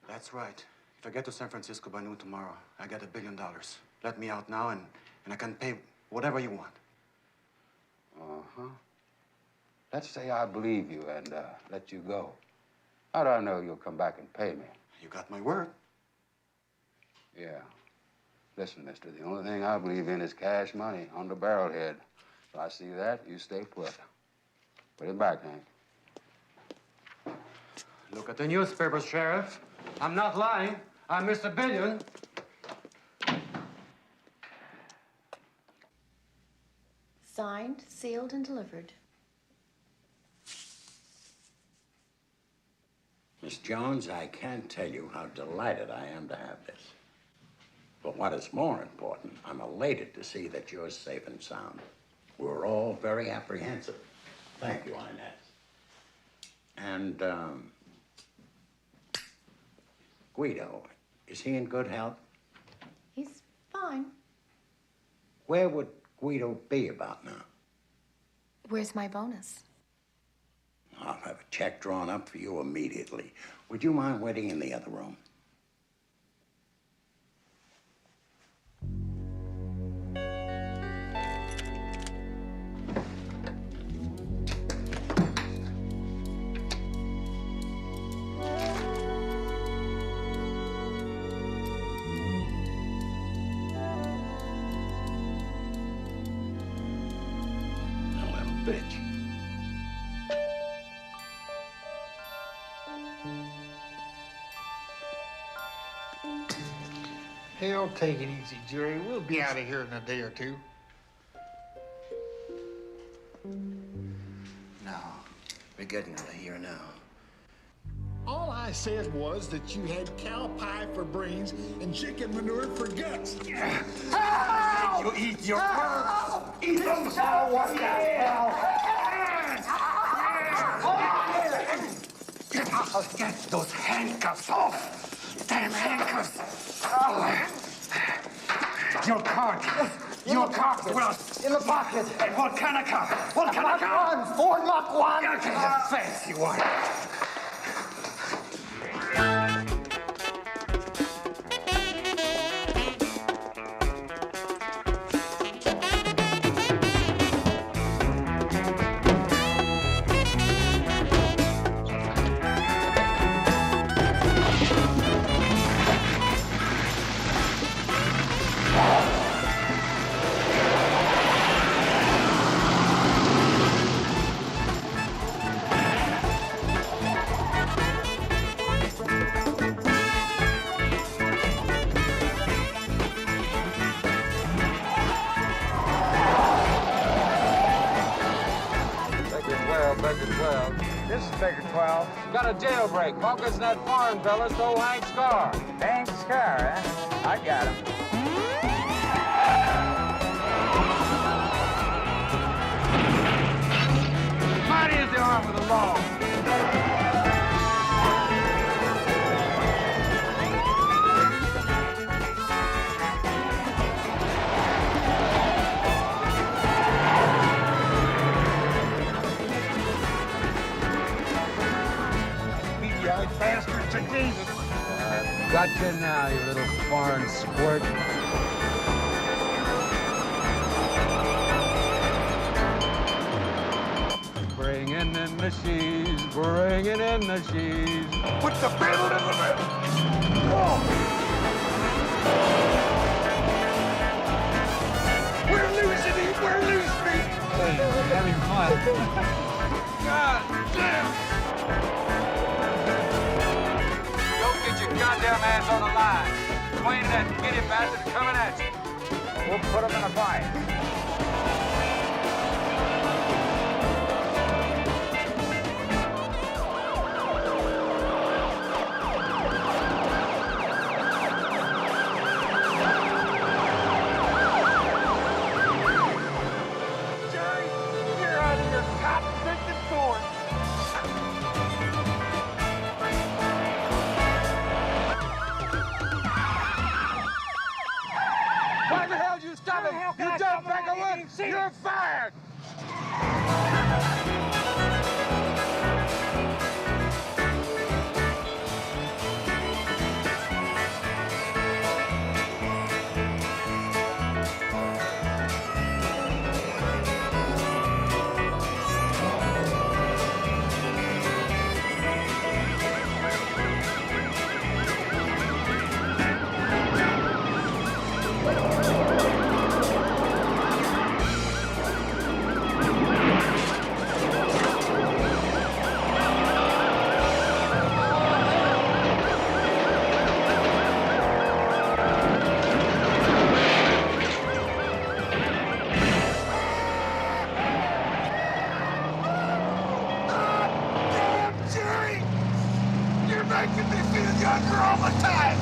That's right. If I get to San Francisco by noon tomorrow, I get $1 billion. Let me out now, and I can pay whatever you want. Uh-huh. Let's say I believe you and let you go. How do I know you'll come back and pay me? You got my word. Yeah. Listen, mister, the only thing I believe in is cash money on the barrelhead. If I see that, you stay put. Put it back, Hank. Look at the newspapers, Sheriff. I'm not lying. I'm Mr. Billion. Signed, sealed, and delivered. Miss Jones, I can't tell you how delighted I am to have this. But what is more important, I'm elated to see that you're safe and sound. We're all very apprehensive. Thank you, Inez. And, Guido, is he in good health? He's fine. Where would Guido be about now? Where's my bonus? I'll have a check drawn up for you immediately. Would you mind waiting in the other room? Bitch. Hell, take it easy, Jerry. We'll be out of here in a day or two. No, we're getting out of here now. All I said was that you had cow pie for brains and chicken manure for guts. You eat your words. Eat them. Oh, what the hell? Get those handcuffs off. Damn handcuffs. Oh. Your card. Your card. Well, in the pocket. And what kind of car? What kind of car? One. Ford Mach 1. Okay, the fancy one. This is Baker 12. Got a jailbreak. Focus that foreign fella stole Hank's car. Hank's car, huh? I got him. Mighty is the arm of the law. Bastard chicken. Got you now, you little foreign squirt. Bringing in the sheaves, bringing in the sheaves. Put the pedal to the metal. We're losing it. We're losing it. Hey, having fun. God damn. Don't get your goddamn ass on the line. Twain and that giddy bastard coming at you. We'll put them in a fight. Jerry, you're out of your cotton-picking corn. Why the hell did you stop him? You dumb bag of wood! You're fired! Jerry! You're making me feel younger all the time!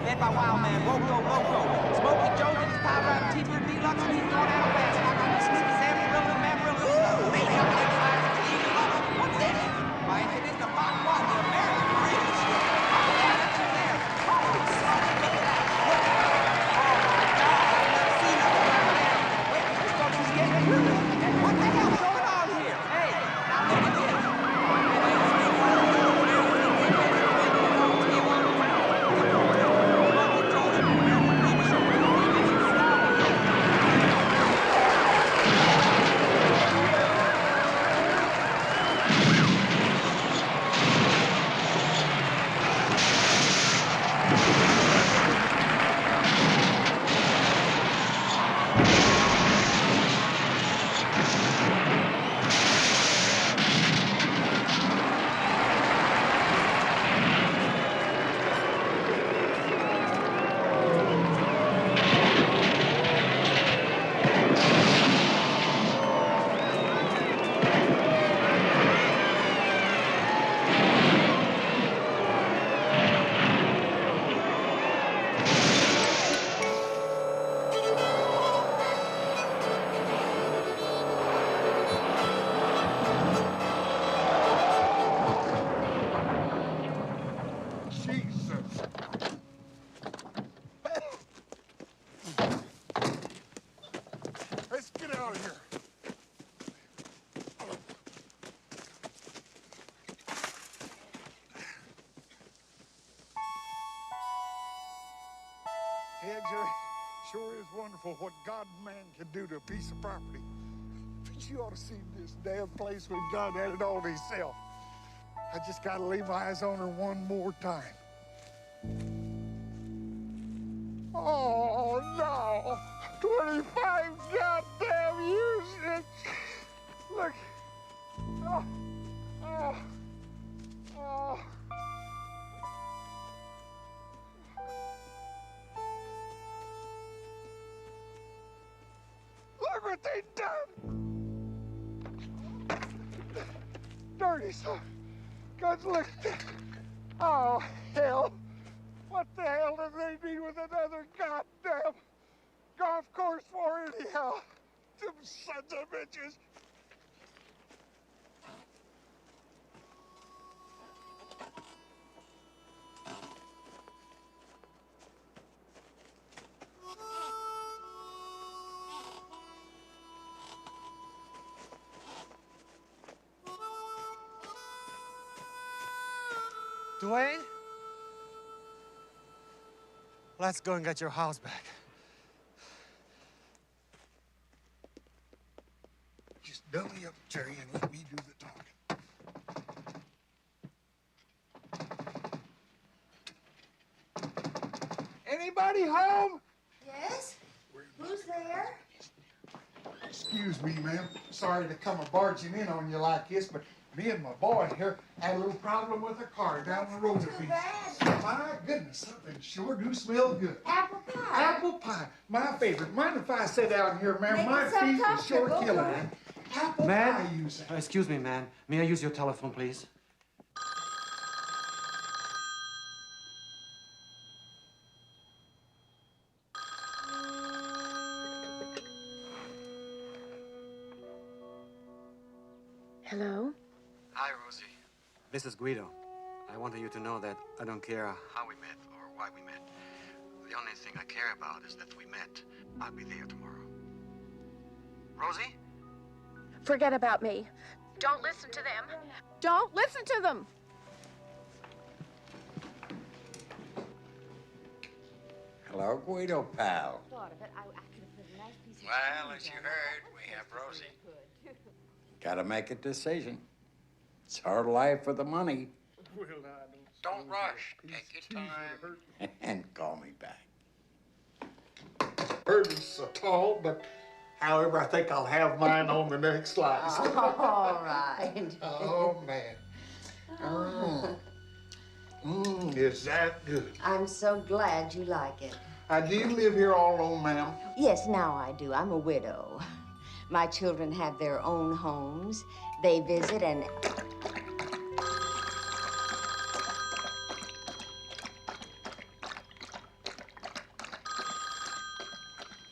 Led by Wild Man, Rogo Loco, Smokey Jones and his power rap T2 Deluxe, and he's going out fast. Like on the Sneaky Sam, Gorilla, Mamarilla, Baby, I'm going to fire the Eagle Lover. What's this? Why, it is the Mach 1, the American Dream. That's in there. Holy son, look at that. Look at that. Oh, my God, I've never seen nothing like that. Wait, this stuff is getting real. What the hell's going on here? Hey, now look at this. Let's get out of here. Yeah, Jerry, sure is wonderful what God and man can do to a piece of property. But you ought to see this damn place when God had it all to himself. I just gotta lay my eyes on her one more time. Oh, no. 25 goddamn years. Look. Oh. Oh. Oh. Look what they done. Dirty son. Guns, look. Oh, hell. What the hell do they need with another goddamn golf course for anyhow? Them sons of bitches. Dwayne? Let's go and get your house back. Just dummy up, Jerry, and let me do the talking. excuse me, ma'am. Sorry to come a-barging in on you like this, but me and my boy here had a little problem with a car down the road a piece. My goodness, something sure do smell good. Apple pie. Apple pie, my favorite. Mind if I sit down here, ma'am? Make My yourself feet are sure comfortable. killing me. Apple pie, Ma'am? you say? Excuse me, ma'am. May I use your telephone, please? Hello? Hi, Rosie. This is Guido. I wanted you to know that I don't care how we met or why we met. The only thing I care about is that we met. I'll be there tomorrow. Rosie? Forget about me. Don't listen to them. Don't listen to them. Hello, Guido, pal. Thought of it. I could have put a nice piece of Well, cheese as you on it. heard, we have That's Rosie. really good. Gotta make a decision. It's her life for the money. Well, Don't rush. Take your time. And call me back. Birdie's so tall, but however, I think I'll have mine on the next slice. All right. Oh, man. Is that good? I'm so glad you like it. I do live here all alone, ma'am. Yes, now I do. I'm a widow. My children have their own homes. They visit and...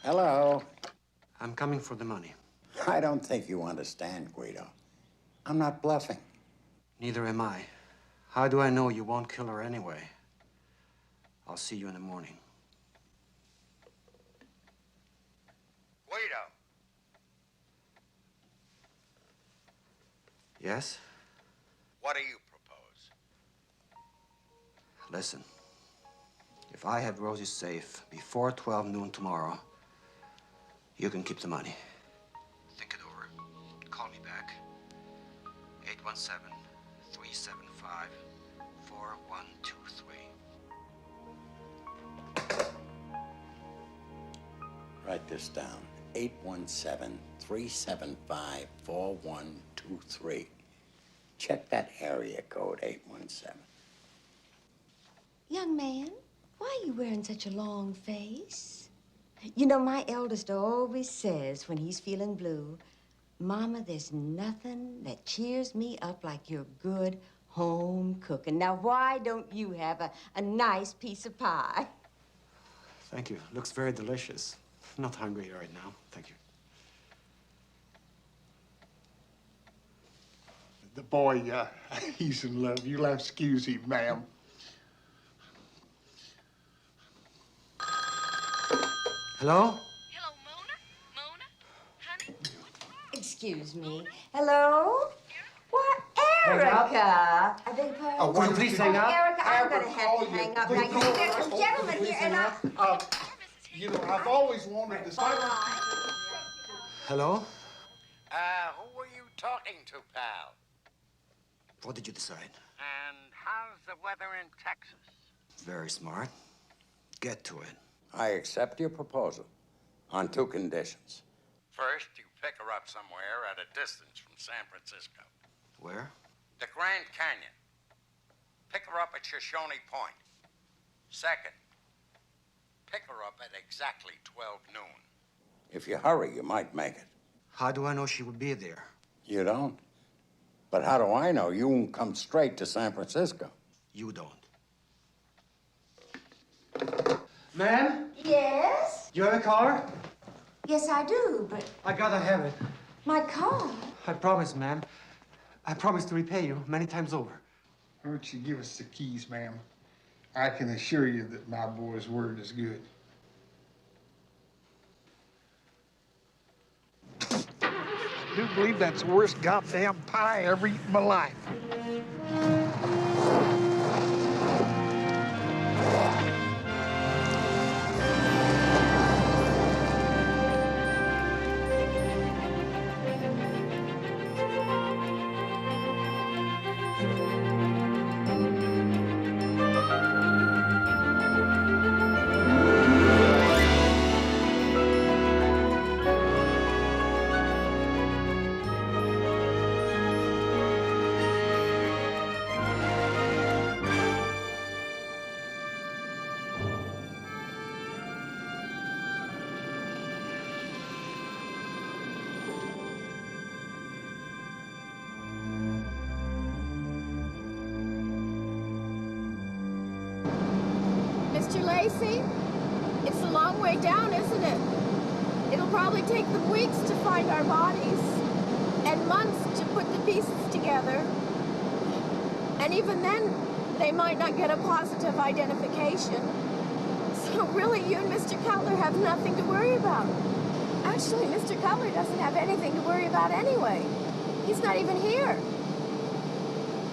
Hello. I'm coming for the money. I don't think you understand, Guido. I'm not bluffing. Neither am I. How do I know you won't kill her anyway? I'll see you in the morning. Guido. Yes? What do you propose? Listen. If I have Rosie safe before 12 noon tomorrow, you can keep the money. Think it over. Call me back. 817-375-4123. Write this down. 817-375-4123. Check that area code, 817. Young man, why are you wearing such a long face? You know, my eldest always says when he's feeling blue, Mama, there's nothing that cheers me up like your good home cooking. Now, why don't you have a nice piece of pie? Thank you. Looks very delicious. Not hungry right now. Thank you. The boy, he's in love. You'll have to excuse him, ma'am. Hello? Hello, Mona? Mona? Honey? Excuse me. Hello? What, Hang up. Erica? I beg your pardon? Oh, will you please hang up? Erica, I'm gonna have call to you. hang up. Please Now, don't. there's some gentlemen here, and I... You know, I've always wanted to... Hello? Who were you talking to, pal? What did you decide? And how's the weather in Texas? Very smart. Get to it. I accept your proposal on two conditions. First, you pick her up somewhere at a distance from San Francisco. Where? The Grand Canyon. Pick her up at Shoshone Point. Second, pick her up at exactly 12 noon. If you hurry, you might make it. How do I know she would be there? You don't. But how do I know you won't come straight to San Francisco? You don't. Ma'am? Yes? You have a car? Yes, I do, but I gotta have it. my car... I promise, ma'am. I promise to repay you many times over. Why don't you give us the keys, ma'am? I can assure you that my boy's word is good. I do believe that's the worst goddamn pie I ever eaten in my life. Tracy, it's a long way down, isn't it? It'll probably take them weeks to find our bodies and months to put the pieces together. And even then, they might not get a positive identification. So really, you and Mr. Cutler have nothing to worry about. Actually, Mr. Cutler doesn't have anything to worry about anyway. He's not even here.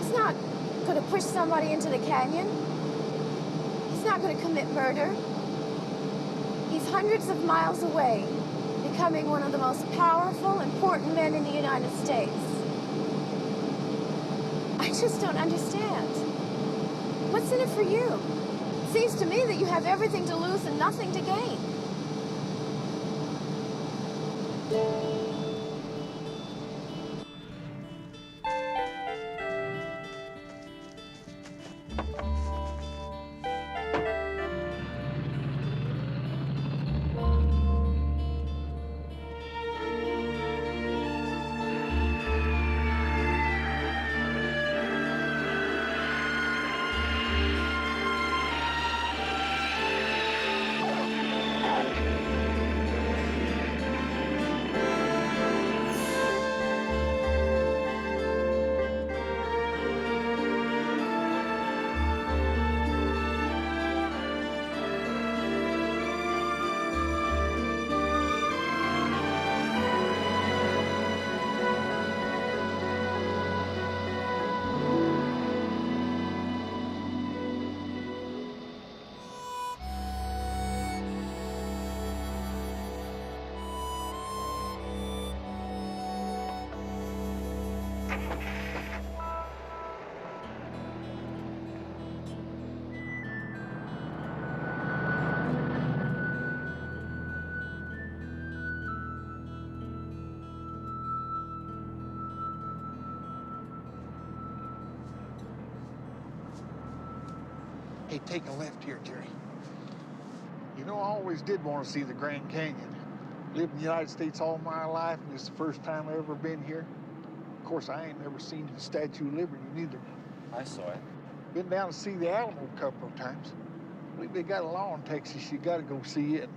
He's not going to push somebody into the canyon. He's not going to commit murder. He's hundreds of miles away, becoming one of the most powerful, important men in the United States. I just don't understand. What's in it for you? It seems to me that you have everything to lose and nothing to gain. Hey, take a left here, Jerry. You know, I always did want to see the Grand Canyon. Lived in the United States all my life, and it's the first time I've ever been here. Of course, I ain't never seen the Statue of Liberty neither. I saw it. Been down to see the Alamo a couple of times. I believe they got a law in Texas, you gotta go see it.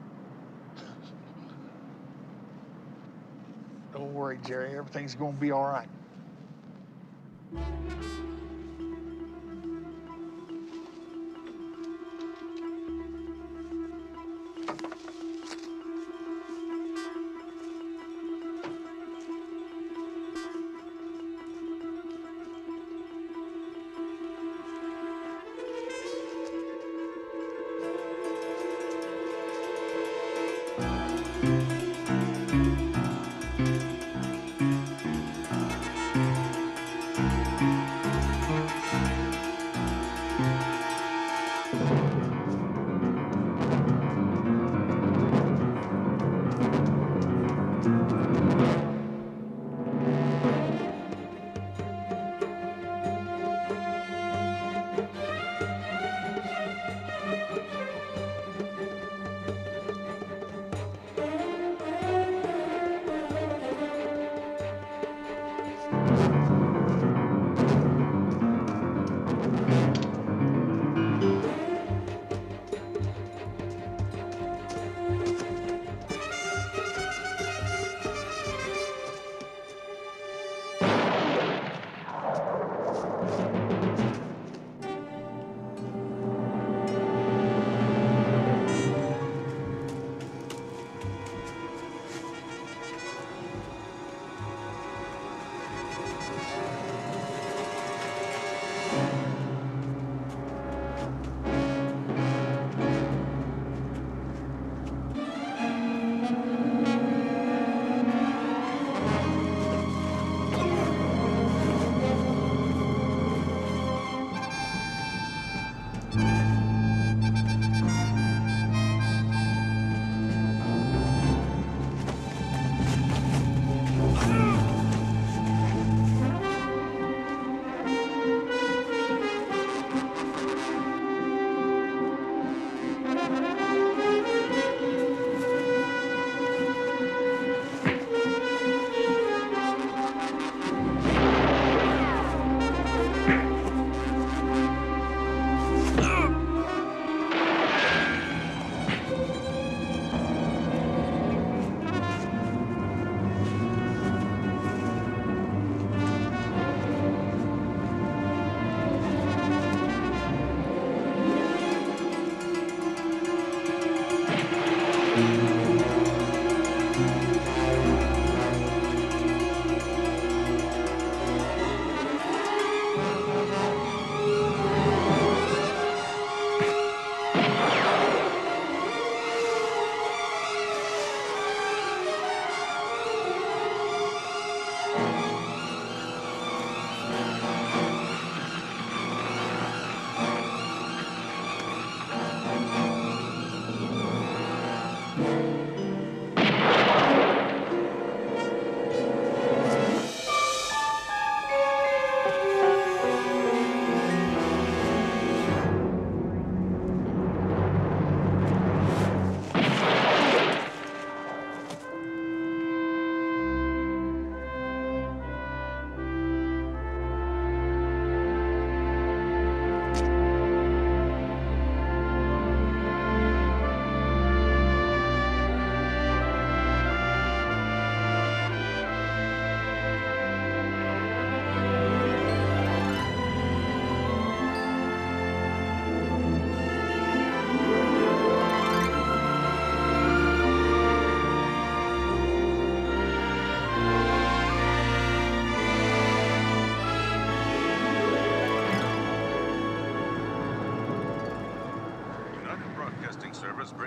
Don't worry, Jerry, everything's gonna be all right.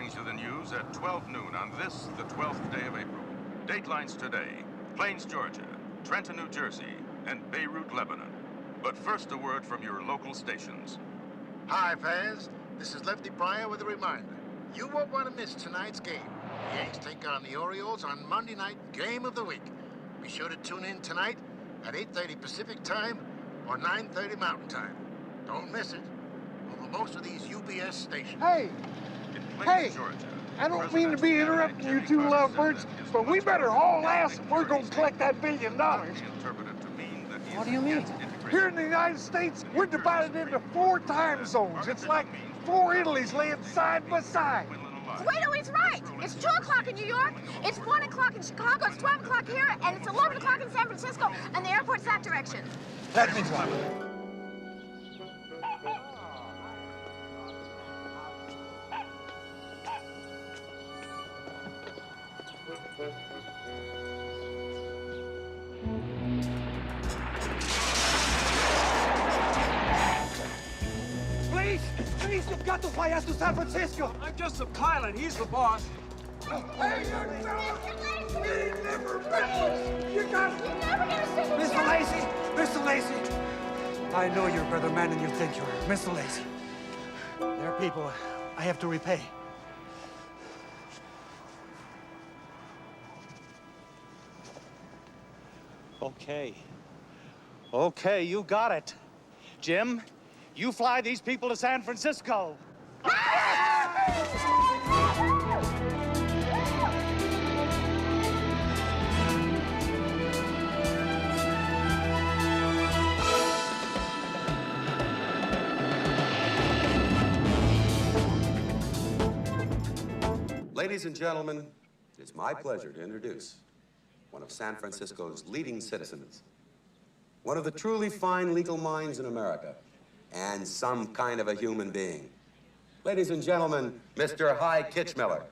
These are the news at 12 noon on this, the 12th day of April. Datelines today, Plains, Georgia, Trenton, New Jersey, and Beirut, Lebanon. But first, a word from your local stations. Hi, fans. This is Lefty Pryor with a reminder. You won't want to miss tonight's game. The Yanks take on the Orioles on Monday night, Game of the Week. Be sure to tune in tonight at 8:30 Pacific Time or 9:30 Mountain Time. Don't miss it over most of these UBS stations. Hey! Hey! I don't mean to be interrupting you two lovebirds, but we better haul ass if we're going to collect that $1 billion. What do you mean? Here in the United States, we're divided into 4 time zones. It's like 4 Italies laying side by side. Guido is right. It's 2 o'clock in New York, it's 1 o'clock in Chicago, it's 12 o'clock here, and it's 11 o'clock in San Francisco, and the airport's that direction. Let me drive. Please, you've got to fly us to San Francisco. I'm just a pilot. He's the boss. Hey, young fella! You never miss! You got it! You're never gonna stick with Mr. Lacey! Mr. Lacey! I know you're a better man than you think you are. Mr. Lacey. There are people I have to repay. Okay. Okay, you got it. Jim, you fly these people to San Francisco. Ladies and gentlemen, it is my pleasure to introduce one of San Francisco's leading citizens, one of the truly fine legal minds in America, and some kind of a human being. Ladies and gentlemen, Mr. Hy Kitchmiller.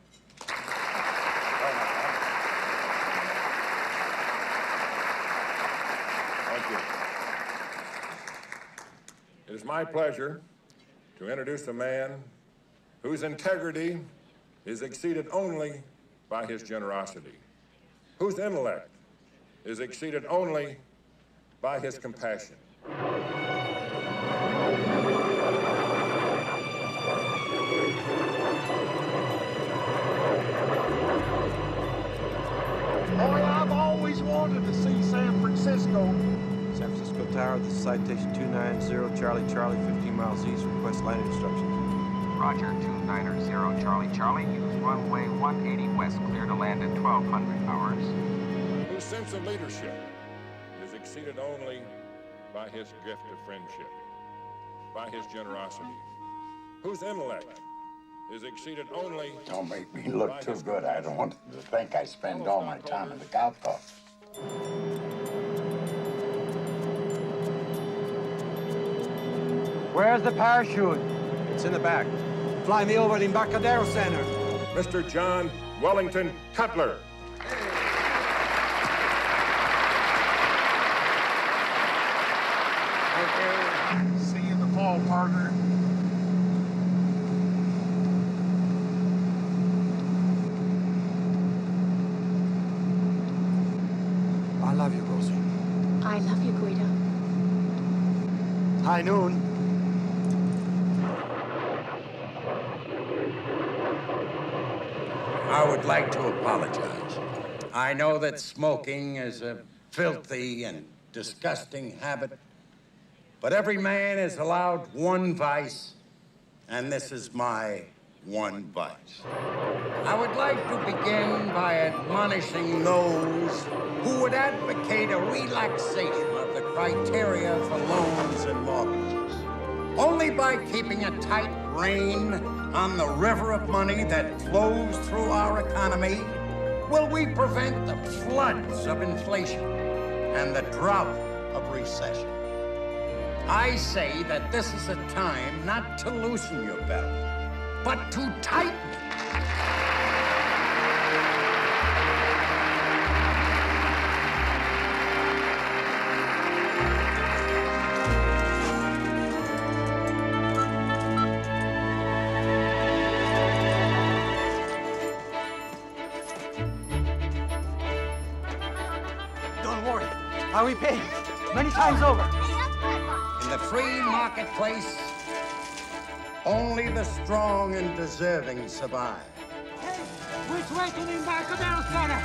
Thank you. It is my pleasure to introduce a man whose integrity is exceeded only by his generosity, whose intellect is exceeded only by his compassion. Boy, I've always wanted to see San Francisco. San Francisco Tower, this is citation 290 Charlie Charlie, 15 miles east. Request landing instructions. Roger, 290 Charlie Charlie. Use runway 180 west, clear to land at 1200 hours. Whose sense of leadership is exceeded only by his gift of friendship, by his generosity, whose intellect is exceeded only... Don't make me look too good. I don't want them to think I spend all my time in the golf club. Where's the parachute? It's in the back. Fly me over the Embarcadero Center. Mr. John Wellington Cutler. Okay, see you in the fall, partner. I love you, Rosie. I love you, Guido. High noon. I would like to apologize. I know that smoking is a filthy and disgusting habit, but every man is allowed one vice, and this is my one vice. I would like to begin by admonishing those who would advocate a relaxation of the criteria for loans and mortgages. Only by keeping a tight rein on the river of money that flows through our economy will we prevent the floods of inflation and the drought of recession. I say that this is a time not to loosen your belt, but to tighten it. Don't worry. I will pay many times over. In the free marketplace, only the strong and deserving survive. Hey, which way to the Embarcadero Center?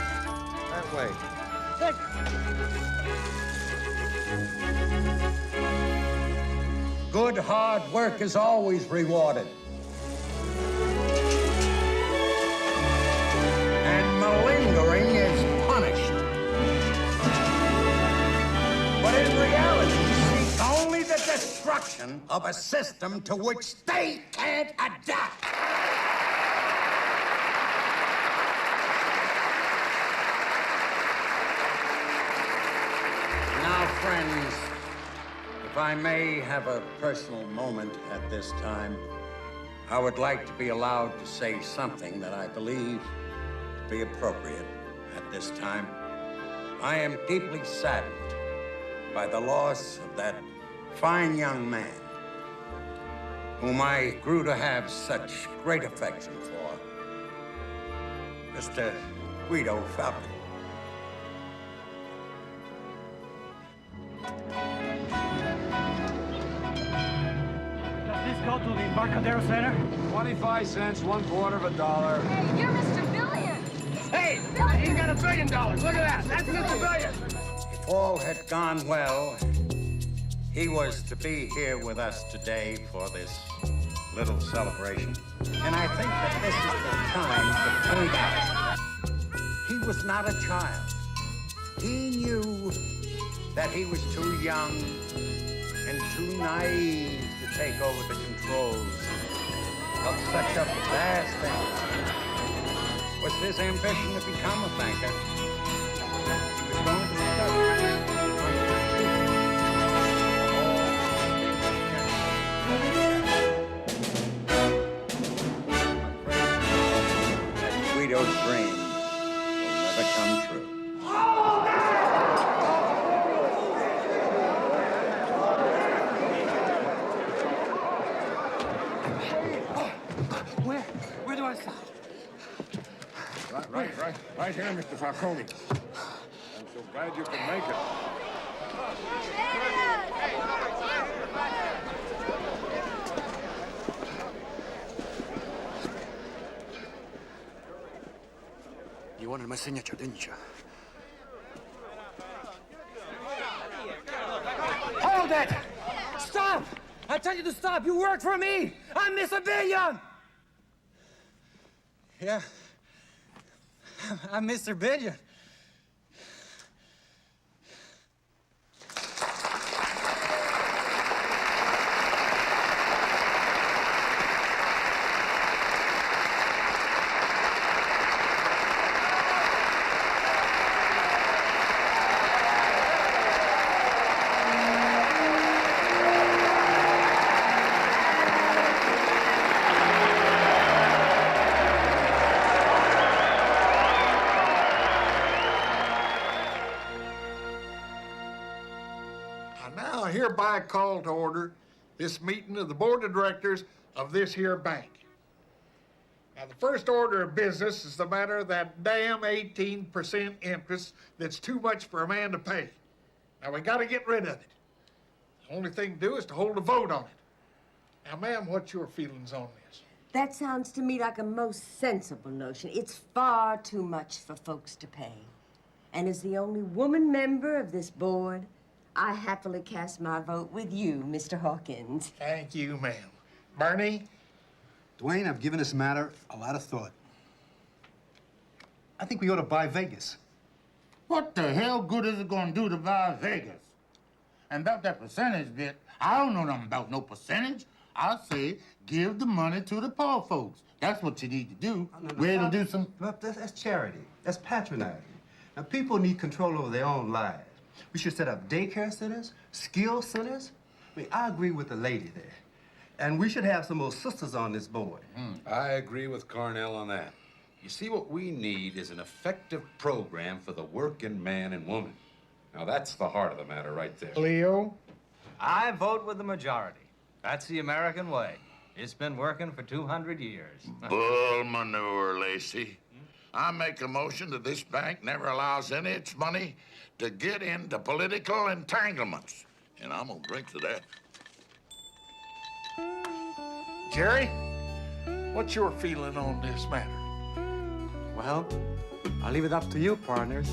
That way. Thank you. Good hard work is always rewarded. And malingering is punished. But in reality, seek only the destruction of a system to which they can't adapt. Now, friends, if I may have a personal moment at this time, I would like to be allowed to say something that I believe to be appropriate at this time. I am deeply saddened by the loss of that fine young man whom I grew to have such great affection for, Mr. Guido Falcon. Does this go to the Embarcadero Center? 25 cents, $1/4 $1. Hey, you're Mr. Billion. Hey, he's got $1 billion. Look at that. That's Mr. Billion. If all had gone well, he was to be here with us today for this little celebration. And I think that this is the time to point out he was not a child. He knew that he was too young and too naive to take over the controls of such a vast entity. Was his ambition to become a banker? He was going to study. Guido's dream will never come true. Where do I start? Right here, Mr. Falcone. I'm so glad you could make it. You wanted my signature, didn't you? Hold it! Stop! I tell you to stop. You work for me. I'm Mr. Billion. Yeah. I'm Mr. Billion. Hereby call to order this meeting of the board of directors of this here bank. Now, the first order of business is the matter of that damn 18% interest that's too much for a man to pay. Now, we gotta get rid of it. The only thing to do is to hold a vote on it. Now, ma'am, what's your feelings on this? That sounds to me like a most sensible notion. It's far too much for folks to pay. And as the only woman member of this board, I happily cast my vote with you, Mr. Hawkins. Thank you, ma'am. Bernie? Dwayne, I've given this matter a lot of thought. I think we ought to buy Vegas. What the hell good is it gonna do to buy Vegas? And about that percentage bit, I don't know nothing about no percentage. I say give the money to the poor folks. That's what you need to do. We're to do some... That's charity. That's patronizing. Now, people need control over their own lives. We should set up daycare centers, skill centers. I mean, I agree with the lady there. And we should have some more sisters on this board. I agree with Cornell on that. You see, what we need is an effective program for the working man and woman. Now, that's the heart of the matter right there. Leo? I vote with the majority. That's the American way. It's been working for 200 years. Bull manure, Lacey. I make a motion that this bank never allows any of its money to get into political entanglements. And I'm gonna drink to that. Jerry, what's your feeling on this matter? Well, I'll leave it up to you, partners.